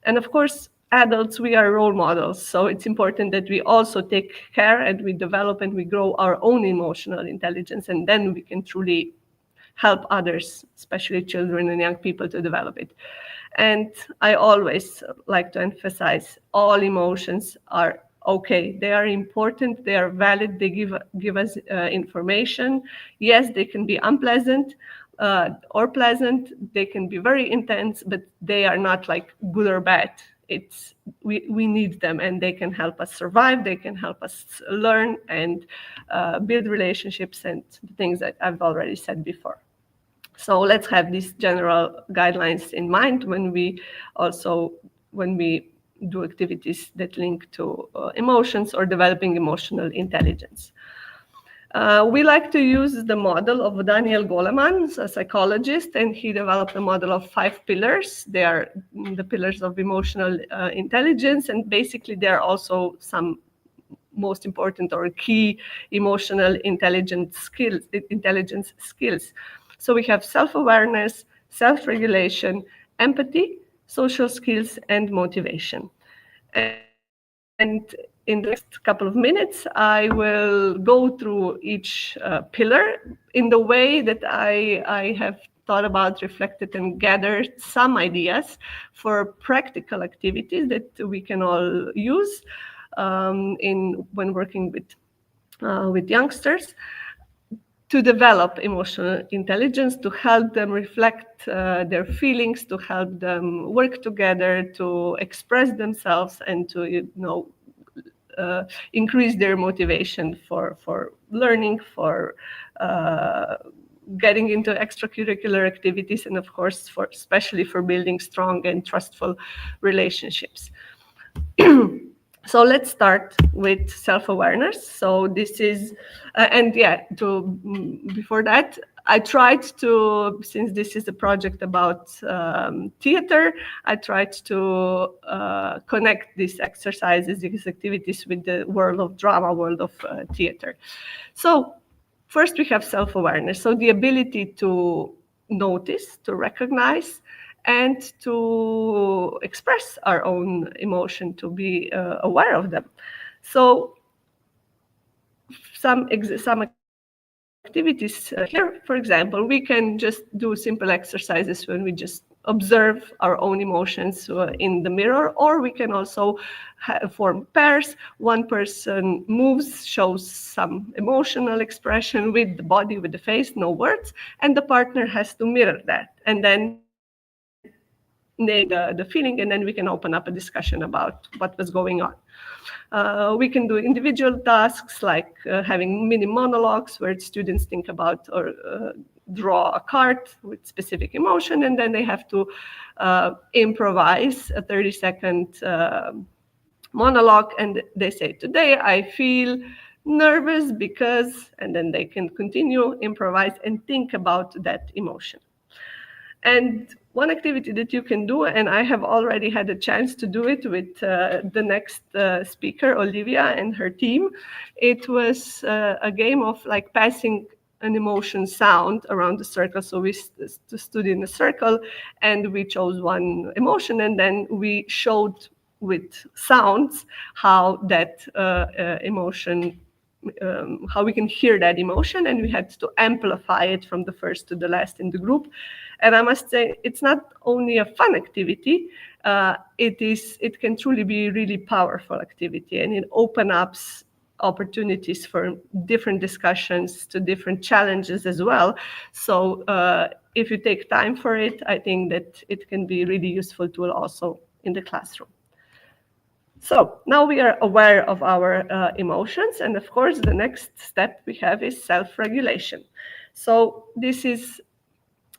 And of course, adults, we are role models. So it's important that we also take care and we develop and we grow our own emotional intelligence, and then we can truly help others, especially children and young people, to develop it. And I always like to emphasize all emotions are okay. They are important, they are valid, they give us information. Yes, they can be unpleasant or pleasant, they can be very intense, but they are not like good or bad. We need them, and they can help us survive, they can help us learn and build relationships and the things that I've already said before. So let's have these general guidelines in mind when we do activities that link to emotions or developing emotional intelligence. We like to use the model of Daniel Goleman, a psychologist, and he developed a model of 5 pillars. They are the pillars of emotional intelligence, and basically there are also some most important or key emotional intelligence skills. So we have self-awareness, self-regulation, empathy, social skills, and motivation. And in the next couple of minutes, I will go through each pillar in the way that I have thought about, reflected, and gathered some ideas for practical activities that we can all use when working with youngsters, to develop emotional intelligence, to help them reflect their feelings, to help them work together, to express themselves, and to increase their motivation for learning, for getting into extracurricular activities, and of course, especially for building strong and trustful relationships. So let's start with self-awareness. So this is, before that, I tried to, since this is a project about theater, I tried to connect these exercises, these activities with the world of drama, world of theater. So first we have self-awareness. So the ability to notice, to recognize, and to express our own emotion, to be aware of them. So some activities here, for example, we can just do simple exercises when we just observe our own emotions in the mirror, or we can also form pairs. One person moves, shows some emotional expression with the body, with the face, no words, and the partner has to mirror that, and then name the feeling, and then we can open up a discussion about what was going on. We can do individual tasks like having mini monologues where students think about or draw a card with specific emotion, and then they have to improvise a 30-second monologue, and they say, today I feel nervous because, and then they can continue, improvise, and think about that emotion. And one activity that you can do, and I have already had a chance to do it with the next speaker, Olivia, and her team. It was a game of like passing an emotion sound around the circle. So we stood in a circle and we chose one emotion, and then we showed with sounds how that emotion, how we can hear that emotion, and we had to amplify it from the first to the last in the group. And I must say, it's not only a fun activity, it can truly be a really powerful activity, and it opens up opportunities for different discussions, to different challenges as well. So if you take time for it, I think that it can be a really useful tool also in the classroom. So now we are aware of our emotions, and of course the next step we have is self-regulation. So this is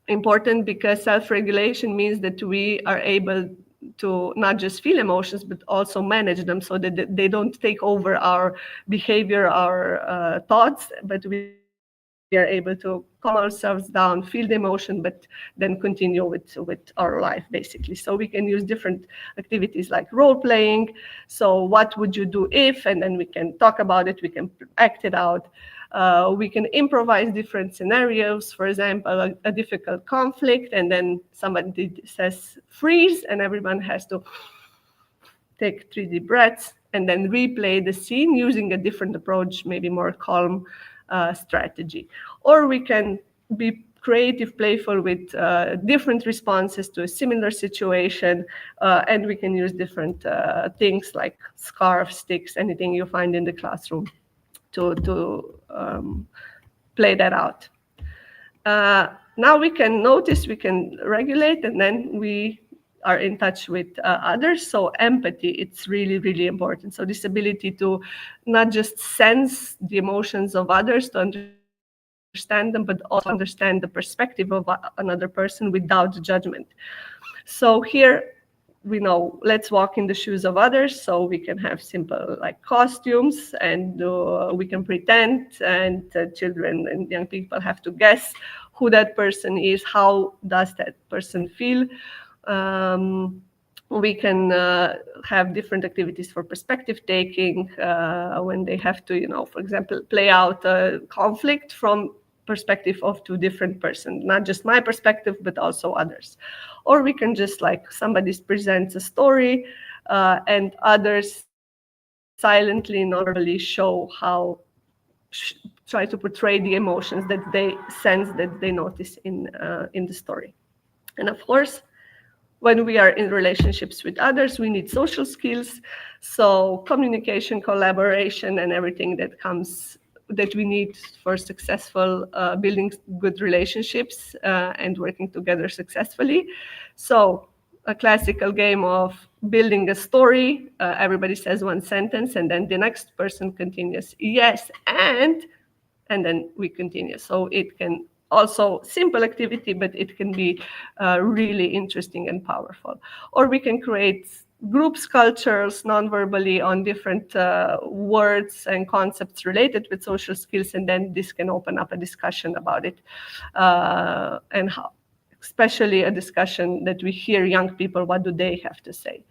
important because self-regulation means that we are able to not just feel emotions, but also manage them so that they don't take over our behavior, our thoughts, but we are able to calm ourselves down, feel the emotion, but then continue with our life, basically. So we can use different activities like role-playing. So what would you do if, and then we can talk about it, we can act it out. We can improvise different scenarios, for example, a difficult conflict, and then somebody says freeze, and everyone has to take 3 deep breaths and then replay the scene using a different approach, maybe more calm strategy. Or we can be creative, playful with different responses to a similar situation, and we can use different things like scarves, sticks, anything you find in the classroom to play that out. Now we can notice, we can regulate, and then we are in touch with others. So empathy, it's really, really important. So this ability to not just sense the emotions of others, to understand them, but also understand the perspective of another person without judgment. So here, we know, let's walk in the shoes of others, so we can have simple like costumes, and we can pretend, and children and young people have to guess who that person is, how does that person feel. We can have different activities for perspective taking, when they have to, for example, play out a conflict from perspective of 2 different persons, not just my perspective, but also others. Or we can just like somebody presents a story and others silently, non-verbally show how, try to portray the emotions that they sense, that they notice in the story. And of course, when we are in relationships with others, we need social skills. So communication, collaboration, and everything that comes, that we need for successful building good relationships and working together successfully. So a classical game of building a story, everybody says one sentence and then the next person continues, yes, and then we continue. So it can also simple activity, but it can be really interesting and powerful. Or we can create group sculptures non-verbally on different words and concepts related with social skills, and then this can open up a discussion about it, and how, especially a discussion that we hear young people, what do they have to say?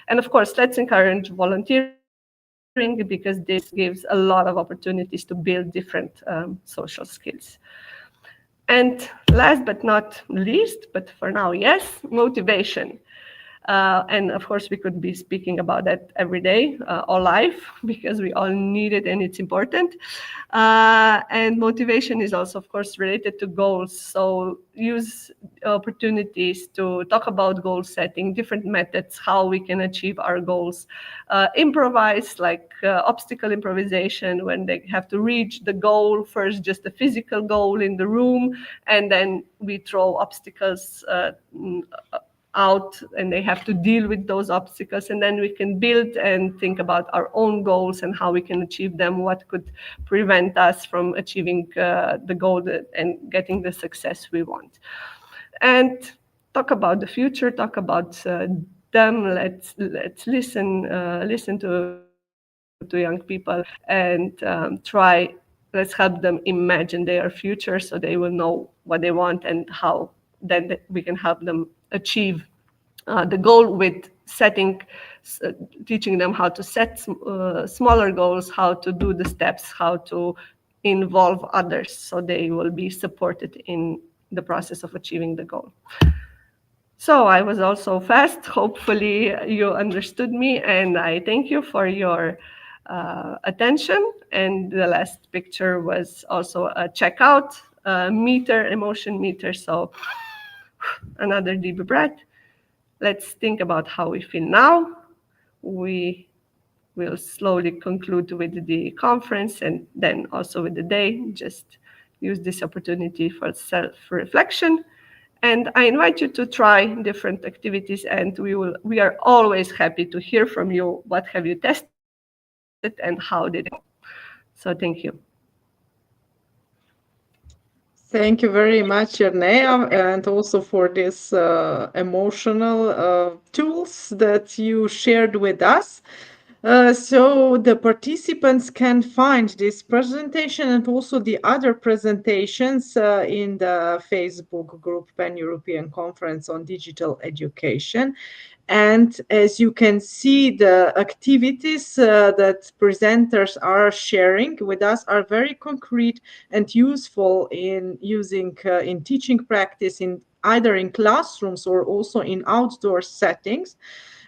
And of course, let's encourage volunteering, because this gives a lot of opportunities to build different social skills. And last but not least, but for now, yes, motivation. And of course, we could be speaking about that every day, all life, because we all need it and it's important. And motivation is also, of course, related to goals. So use opportunities to talk about goal setting, different methods, how we can achieve our goals. Improvise, like obstacle improvisation, when they have to reach the goal, first just a physical goal in the room, and then we throw obstacles out and they have to deal with those obstacles, and then we can build and think about our own goals and how we can achieve them, what could prevent us from achieving the goal and getting the success we want. And talk about the future, talk about them. Let's listen to young people and let's help them imagine their future so they will know what they want and how then we can help them achieve the goal with teaching them how to set smaller goals, how to do the steps, how to involve others so they will be supported in the process of achieving the goal. So I was also fast. Hopefully you understood me, and I thank you for your attention. And the last picture was also a checkout meter, emotion meter. So another deep breath. Let's think about how we feel now. We will slowly conclude with the conference and then also with the day. Just use this opportunity for self-reflection. And I invite you to try different activities, and we are always happy to hear from you. What have you tested and how did it go? So thank you. Thank you very much, Jerneja, and also for this emotional tools that you shared with us. So the participants can find this presentation and also the other presentations in the Facebook group Pan-European Conference on Digital Education. And as you can see, the activities that presenters are sharing with us are very concrete and useful in using in teaching practice, in either in classrooms or also in outdoor settings.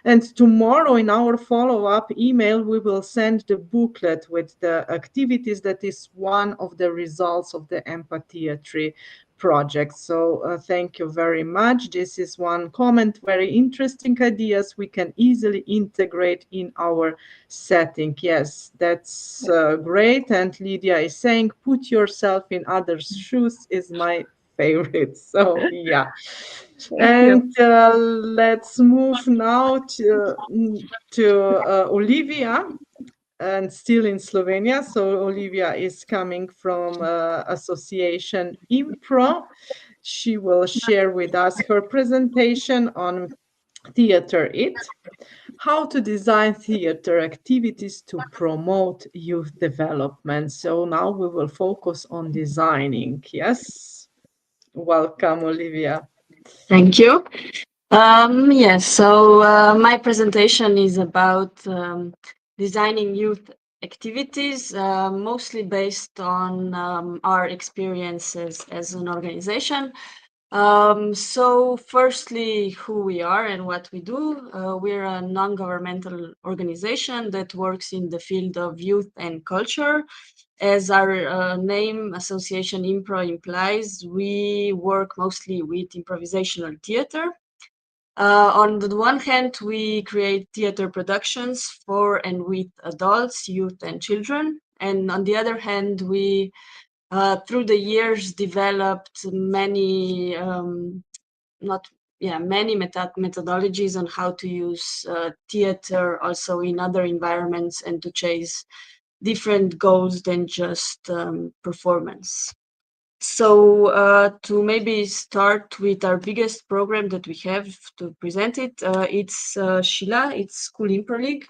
And tomorrow in our follow-up email, we will send the booklet with the activities that is one of the results of the EMPATHEATRY project. So thank you very much. This is one comment, very interesting ideas we can easily integrate in our setting. Yes, that's great. And Lydia is saying, put yourself in others' shoes is my favorite. So yeah. And let's move now to Olivia, and still in Slovenia. So Olivia is coming from association IMPRO. She will share with us her presentation on Theater It, how to design theater activities to promote youth development. So now we will focus on designing. Yes, welcome, Olivia. Thank you. Yes, so my presentation is about designing youth activities, mostly based on our experiences as an organization. So firstly, who we are and what we do. We're a non-governmental organization that works in the field of youth and culture. As our name, Association IMPRO, implies, we work mostly with improvisational theater. On the one hand, we create theater productions for and with adults, youth, and children. And on the other hand, we through the years developed many many methodologies on how to use theater also in other environments and to chase different goals than just performance. So to maybe start with our biggest program that we have to present it, it's Šibilja, it's School IMPRO League,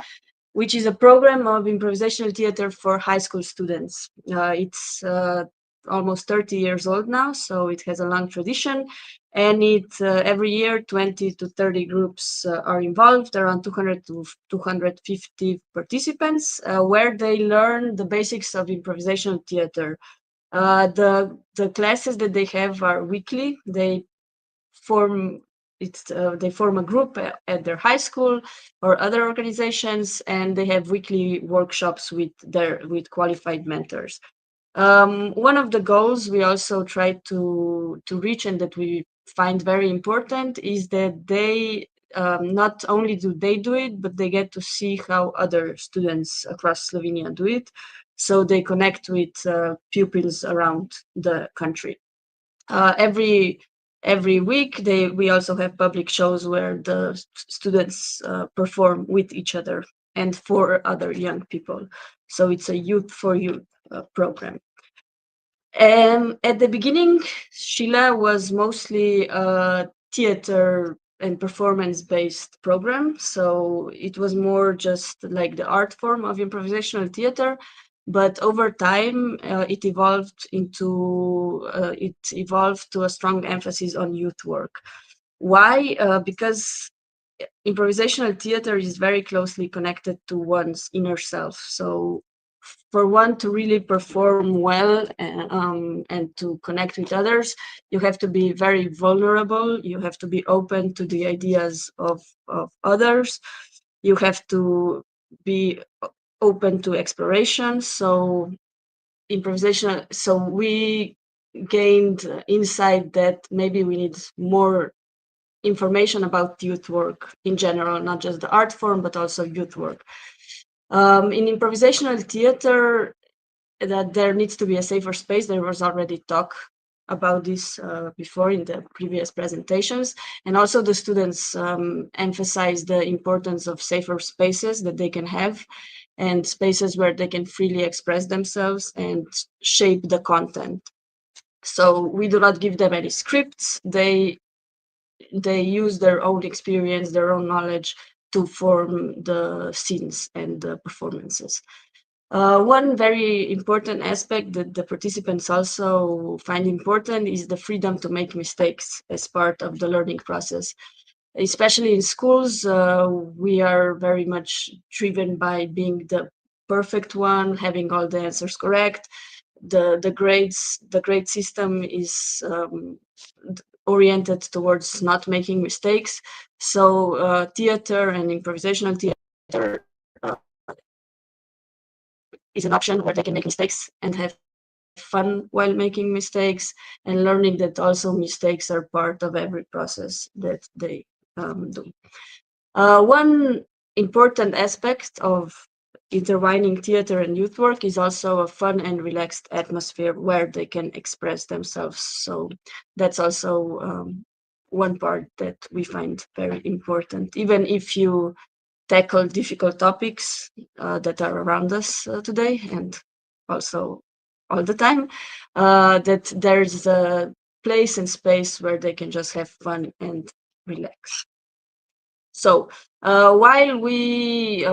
which is a program of improvisational theater for high school students. It's almost 30 years old now, so it has a long tradition. And every year, 20 to 30 groups are involved, around 200 to 250 participants, where they learn the basics of improvisational theater. The classes that they have are weekly. They form a group at their high school or other organizations, and they have weekly workshops with qualified mentors. One of the goals we also try to reach, and that we find very important, is that they not only do they do it, but they get to see how other students across Slovenia do it. So they connect with pupils around the country. Every week, we also have public shows where the students perform with each other and for other young people. So it's a youth for youth program. At the beginning, Šibilja was mostly a theater and performance-based program. So it was more just like the art form of improvisational theater. But over time, it evolved to a strong emphasis on youth work. Why? Because improvisational theater is very closely connected to one's inner self. So for one to really perform well and to connect with others, you have to be very vulnerable. You have to be open to the ideas of others. You have to be open to exploration. So improvisational. So we gained insight that maybe we need more information about youth work in general, not just the art form, but also youth work. In improvisational theater, that there needs to be a safer space. There was already talk about this before in the previous presentations. And also the students emphasize the importance of safer spaces that they can have and spaces where they can freely express themselves and shape the content. So we do not give them any scripts. They use their own experience, their own knowledge to form the scenes and the performances. One very important aspect that the participants also find important is the freedom to make mistakes as part of the learning process. Especially in schools, we are very much driven by being the perfect one, having all the answers correct. The grade system is oriented towards not making mistakes. So theater and improvisational theater is an option where they can make mistakes and have fun while making mistakes, and learning that also mistakes are part of every process that they do. One important aspect of intertwining theater and youth work is also a fun and relaxed atmosphere where they can express themselves. So that's also one part that we find very important, even if you tackle difficult topics that are around us today and also all the time, that there's a place and space where they can just have fun and relax. So while we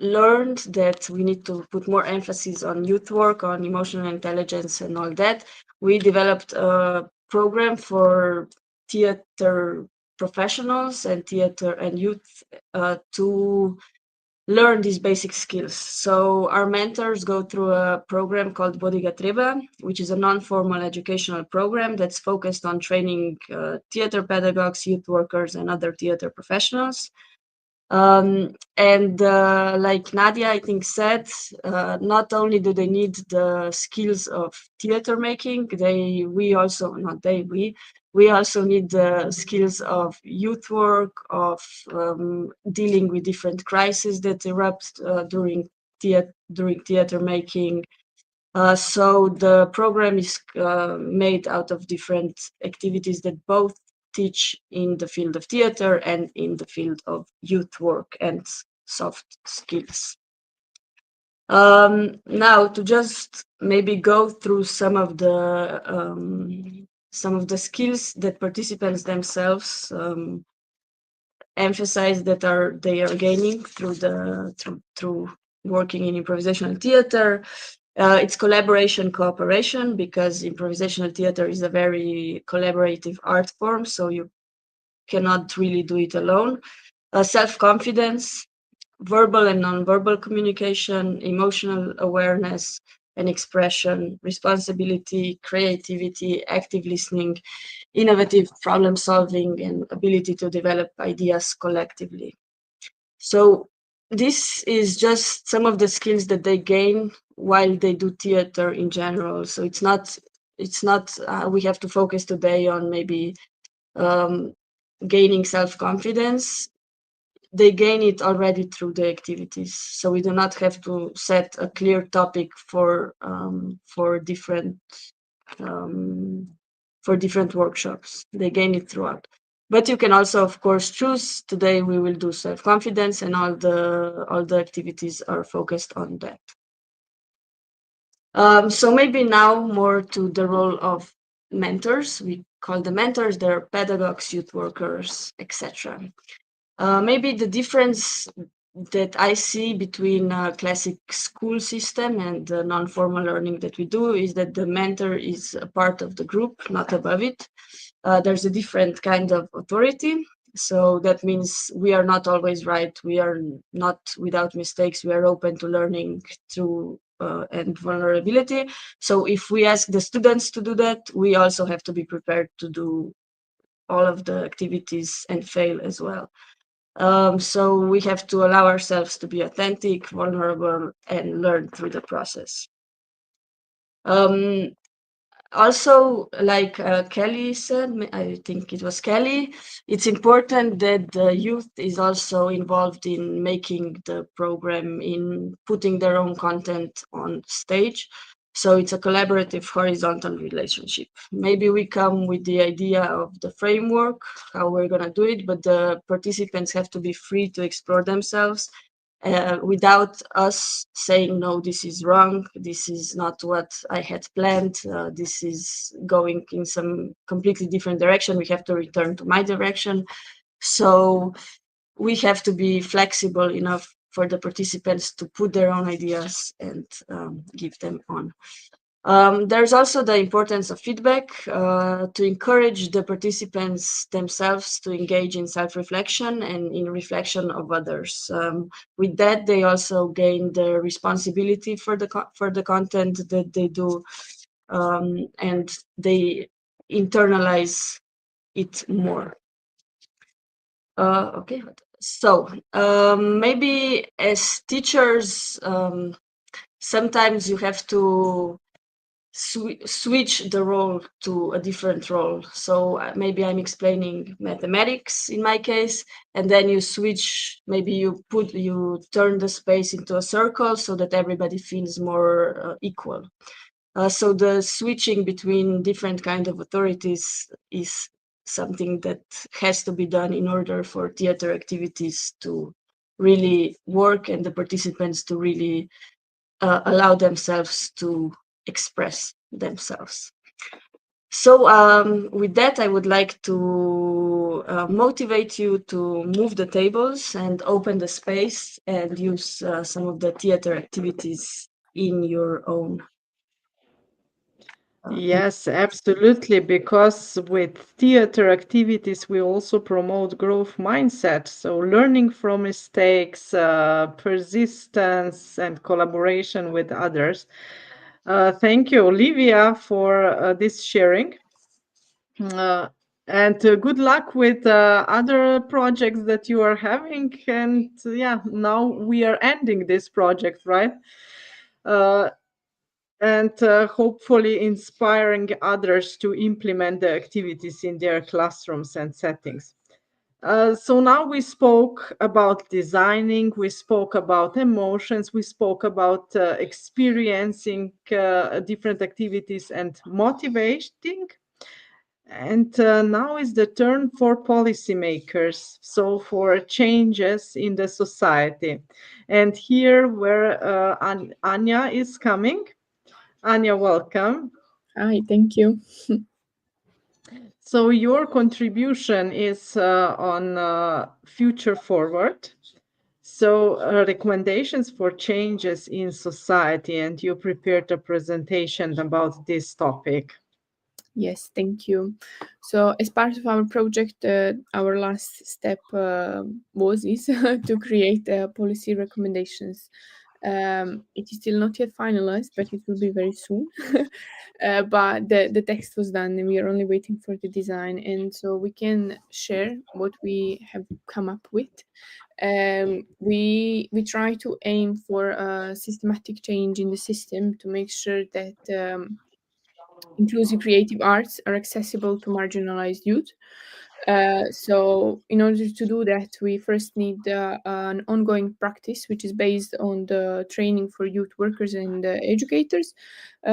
learned that we need to put more emphasis on youth work, on emotional intelligence and all that, we developed a program for theater professionals and theater and youth to learn these basic skills. So our mentors go through a program called Bodiga Treba, which is a non-formal educational program that's focused on training theater pedagogues, youth workers, and other theater professionals. And like Nadia, I think, said, not only do they need the skills of theater making, we also need the skills of youth work, of dealing with different crises that erupt during theater making. So the program is made out of different activities that both teach in the field of theater and in the field of youth work and soft skills. Now, to just maybe go through some of the skills that participants themselves emphasize that they are gaining through working in improvisational theater. It's collaboration, cooperation, because improvisational theater is a very collaborative art form, so you cannot really do it alone. Self-confidence, verbal and non-verbal communication, emotional awareness and expression, responsibility, creativity, active listening, innovative problem solving, and ability to develop ideas collectively. So this is just some of the skills that they gain while they do theater in general. So it's not we have to focus today on maybe gaining self-confidence. They gain it already through the activities. So we do not have to set a clear topic for different workshops. They gain it throughout. But you can also, of course, choose. Today we will do self-confidence, and all the activities are focused on that. So maybe now more to the role of mentors. We call them mentors. They're pedagogues, youth workers, etc. Maybe the difference that I see between a classic school system and the non-formal learning that we do is that the mentor is a part of the group, not above it. There's a different kind of authority. So that means we are not always right. We are not without mistakes. We are open to learning through and vulnerability. So if we ask the students to do that, we also have to be prepared to do all of the activities and fail as well. So we have to allow ourselves to be authentic, vulnerable, and learn through the process. Also, like Kelly said, I think it was Kelly, it's important that the youth is also involved in making the program, in putting their own content on stage. So it's a collaborative, horizontal relationship. Maybe we come with the idea of the framework, how we're going to do it, but the participants have to be free to explore themselves without us saying, no, this is wrong, this is not what I had planned, this is going in some completely different direction, we have to return to my direction. So we have to be flexible enough for the participants to put their own ideas and give them on. There's also the importance of feedback to encourage the participants themselves to engage in self-reflection and in reflection of others. With that, they also gain the responsibility for the content that they do, and they internalize it more. Okay, so maybe as teachers, sometimes you have to switch the role to a different role. So maybe I'm explaining mathematics in my case, and then you switch, maybe you turn the space into a circle so that everybody feels more equal. So the switching between different kind of authorities is something that has to be done in order for theater activities to really work and the participants to really allow themselves to express themselves. So with that, I would like to motivate you to move the tables and open the space and use some of the theater activities in your own. Yes, absolutely. Because with theater activities, we also promote growth mindset. So, learning from mistakes, persistence, and collaboration with others. Thank you, Olivia, for this sharing. Uh, and good luck with other projects that you are having. And yeah, now we are ending this project, right? Uh, and hopefully inspiring others to implement the activities in their classrooms and settings. So now we spoke about designing, we spoke about emotions, we spoke about experiencing different activities and motivating. And now is the turn for policymakers, so for changes in the society. And here where Anja is coming. Anja, welcome. Hi, thank you. So your contribution is on Future Forward. So recommendations for changes in society, and you prepared a presentation about this topic. Yes, thank you. So as part of our project, our last step was to create policy recommendations. It is still not yet finalized, but it will be very soon. But the text was done, and we are only waiting for the design. And so we can share what we have come up with. We try to aim for a systematic change in the system to make sure that inclusive creative arts are accessible to marginalized youth. So in order to do that, we first need an ongoing practice, which is based on the training for youth workers and educators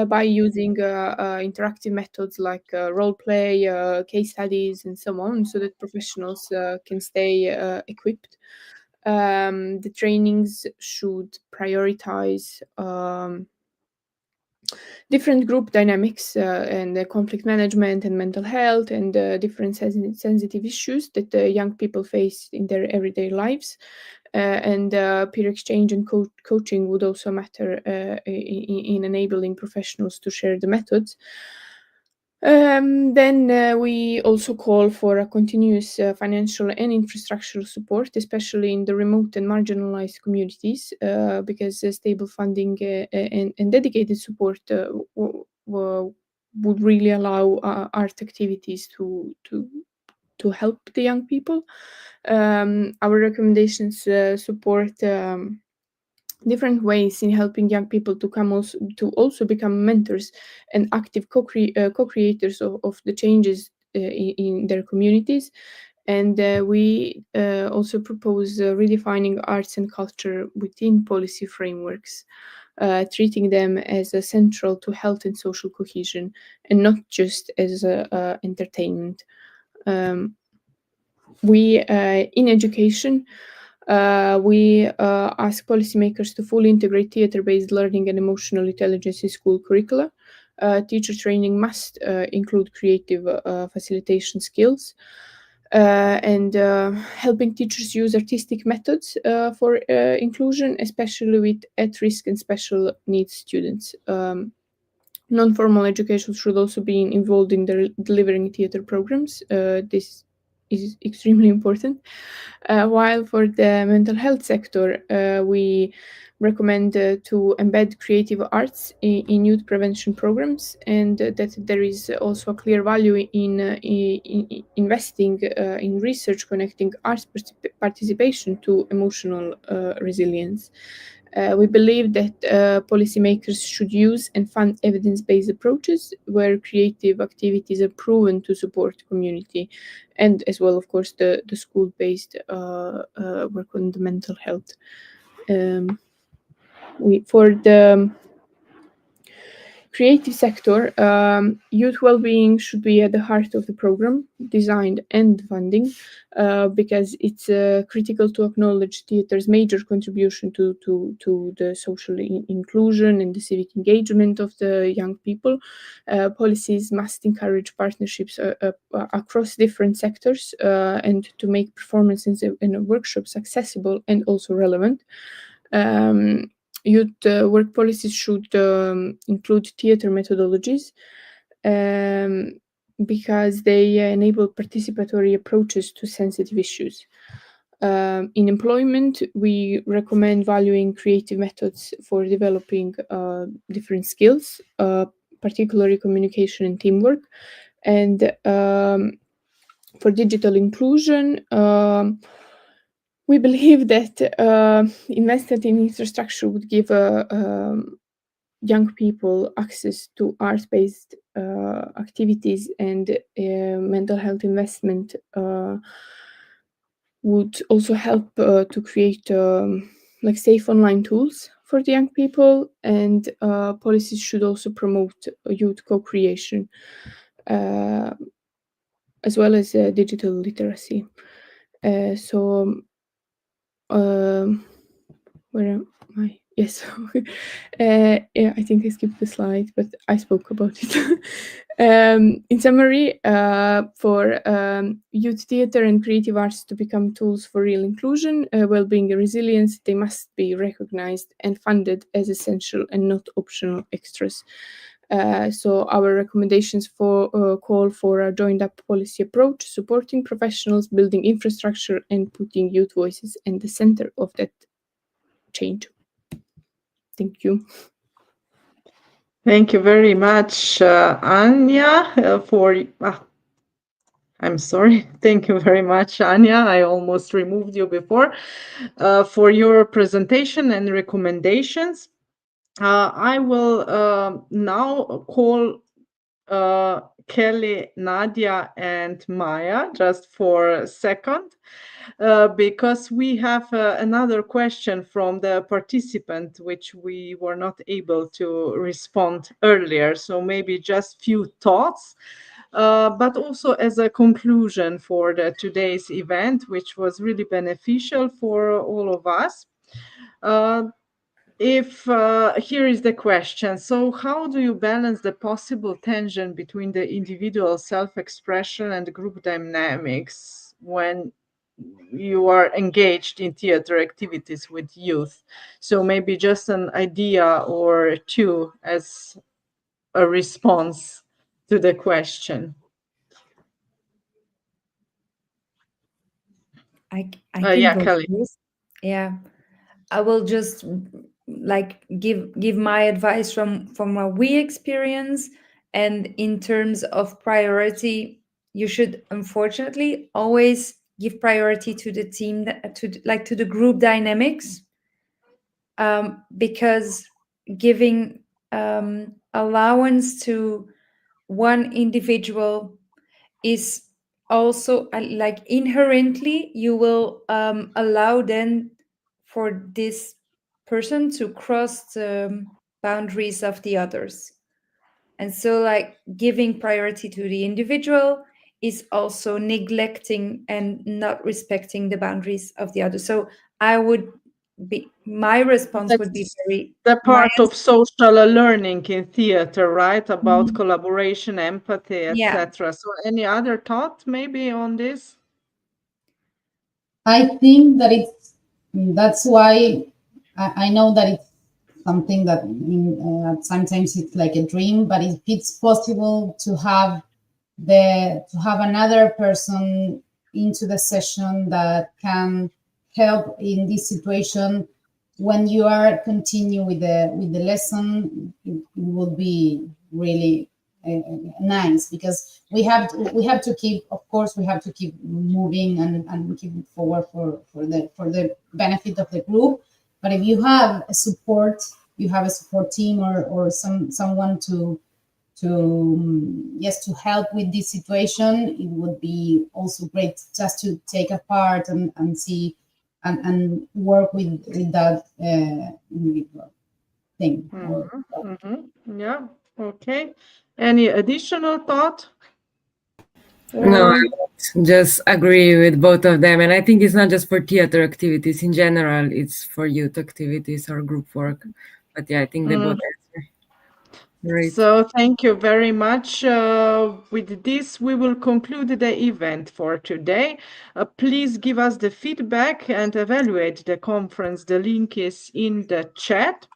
by using interactive methods like role play, case studies, and so on, so that professionals can stay equipped. The trainings should prioritize different group dynamics and conflict management and mental health and different sensitive issues that young people face in their everyday lives. And peer exchange and coaching would also matter in enabling professionals to share the methods. Then we also call for a continuous financial and infrastructural support, especially in the remote and marginalized communities, because stable funding and dedicated support would really allow art activities to help the young people. Our recommendations support different ways in helping young people to also become mentors and active co-creators of the changes in their communities. And we also propose redefining arts and culture within policy frameworks, treating them as central to health and social cohesion, and not just as entertainment. In education, we ask policymakers to fully integrate theater-based learning and emotional intelligence in school curricula. Teacher training must include creative facilitation skills and helping teachers use artistic methods for inclusion, especially with at-risk and special needs students. Non-formal education should also be involved in delivering theater programs. This is extremely important. While for the mental health sector, we recommend to embed creative arts in youth prevention programs, and that there is also a clear value in investing in research connecting arts participation to emotional resilience. We believe that policymakers should use and fund evidence-based approaches where creative activities are proven to support community, and as well, of course, the school-based work on the mental health. For the creative sector, youth well-being should be at the heart of the program, design and funding, because it's critical to acknowledge theater's major contribution to the social inclusion and the civic engagement of the young people. Policies must encourage partnerships across different sectors and to make performances and workshops accessible and also relevant. Youth work policies should include theater methodologies because they enable participatory approaches to sensitive issues. In employment, we recommend valuing creative methods for developing different skills, particularly communication and teamwork. And for digital inclusion, we believe that investment in infrastructure would give young people access to art-based activities, and mental health investment would also help to create like safe online tools for the young people, and policies should also promote youth co-creation as well as digital literacy. Where am I? Yes. Yeah, I think I skipped the slide, but I spoke about it. In summary, for youth theatre and creative arts to become tools for real inclusion, well-being and resilience, they must be recognized and funded as essential and not optional extras. So our recommendations call for a joined-up policy approach, supporting professionals, building infrastructure, and putting youth voices in the center of that change. Thank you. Thank you very much, Anja, for... I'm sorry. Thank you very much, Anja. I almost removed you before, for your presentation and recommendations. I will now call Kelly, Nadia, and Maja just for a second, because we have another question from the participant, which we were not able to respond earlier. So maybe just few thoughts, but also as a conclusion for today's event, which was really beneficial for all of us. Here is the question. So how do you balance the possible tension between the individual self-expression and group dynamics when you are engaged in theater activities with youth? So maybe just an idea or two as a response to the question. I can Yeah, go Kelly. first. Yeah, I will just like give my advice from what we experience. And in terms of priority, you should unfortunately always give priority to the team, to the group dynamics, because giving allowance to one individual is also like inherently you will allow then for this person to cross the boundaries of the others. And so like giving priority to the individual is also neglecting and not respecting the boundaries of the other. So my response would be very the part of social learning in theater, right? About collaboration, empathy, etc. So any other thought maybe on this? I think that that's why I know that it's something that sometimes it's like a dream, but if it's possible to have another person into the session that can help in this situation, when you are continue with the lesson, it would be really nice, because we have to keep, of course, we have to keep moving and keep forward for the benefit of the group. But if you have a support, you have a support team or someone to help with this situation, it would be also great just to take a part and see and work with that individual thing. Yeah. Okay. Any additional thought? No, I would just agree with both of them. And I think it's not just for theater activities in general, it's for youth activities or group work. But yeah, I think they both answer. Great. So thank you very much. With this, we will conclude the event for today. Please give us the feedback and evaluate the conference. The link is in the chat.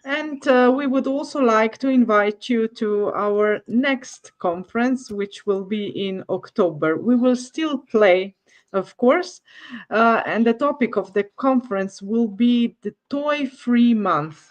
And we would also like to invite you to our next conference, which will be in October. We will still play, of course, and the topic of the conference will be the toy-free month.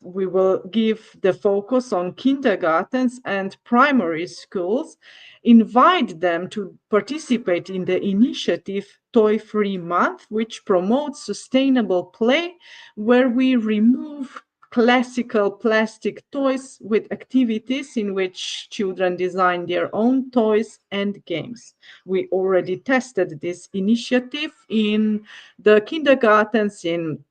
We will give the focus on kindergartens and primary schools, invite them to participate in the initiative Toy Free Month, which promotes sustainable play, where we remove classical plastic toys with activities in which children design their own toys and games. We already tested this initiative in the kindergartens in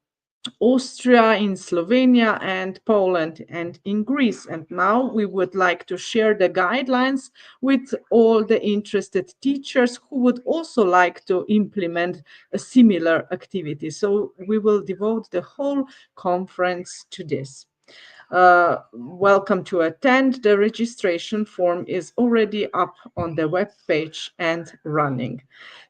Austria, in Slovenia, and Poland, and in Greece. And now we would like to share the guidelines with all the interested teachers who would also like to implement a similar activity. So we will devote the whole conference to this. Welcome to attend. The registration form is already up on the web page and running.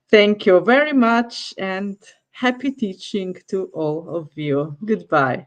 Thank you very much and happy teaching to all of you. Goodbye.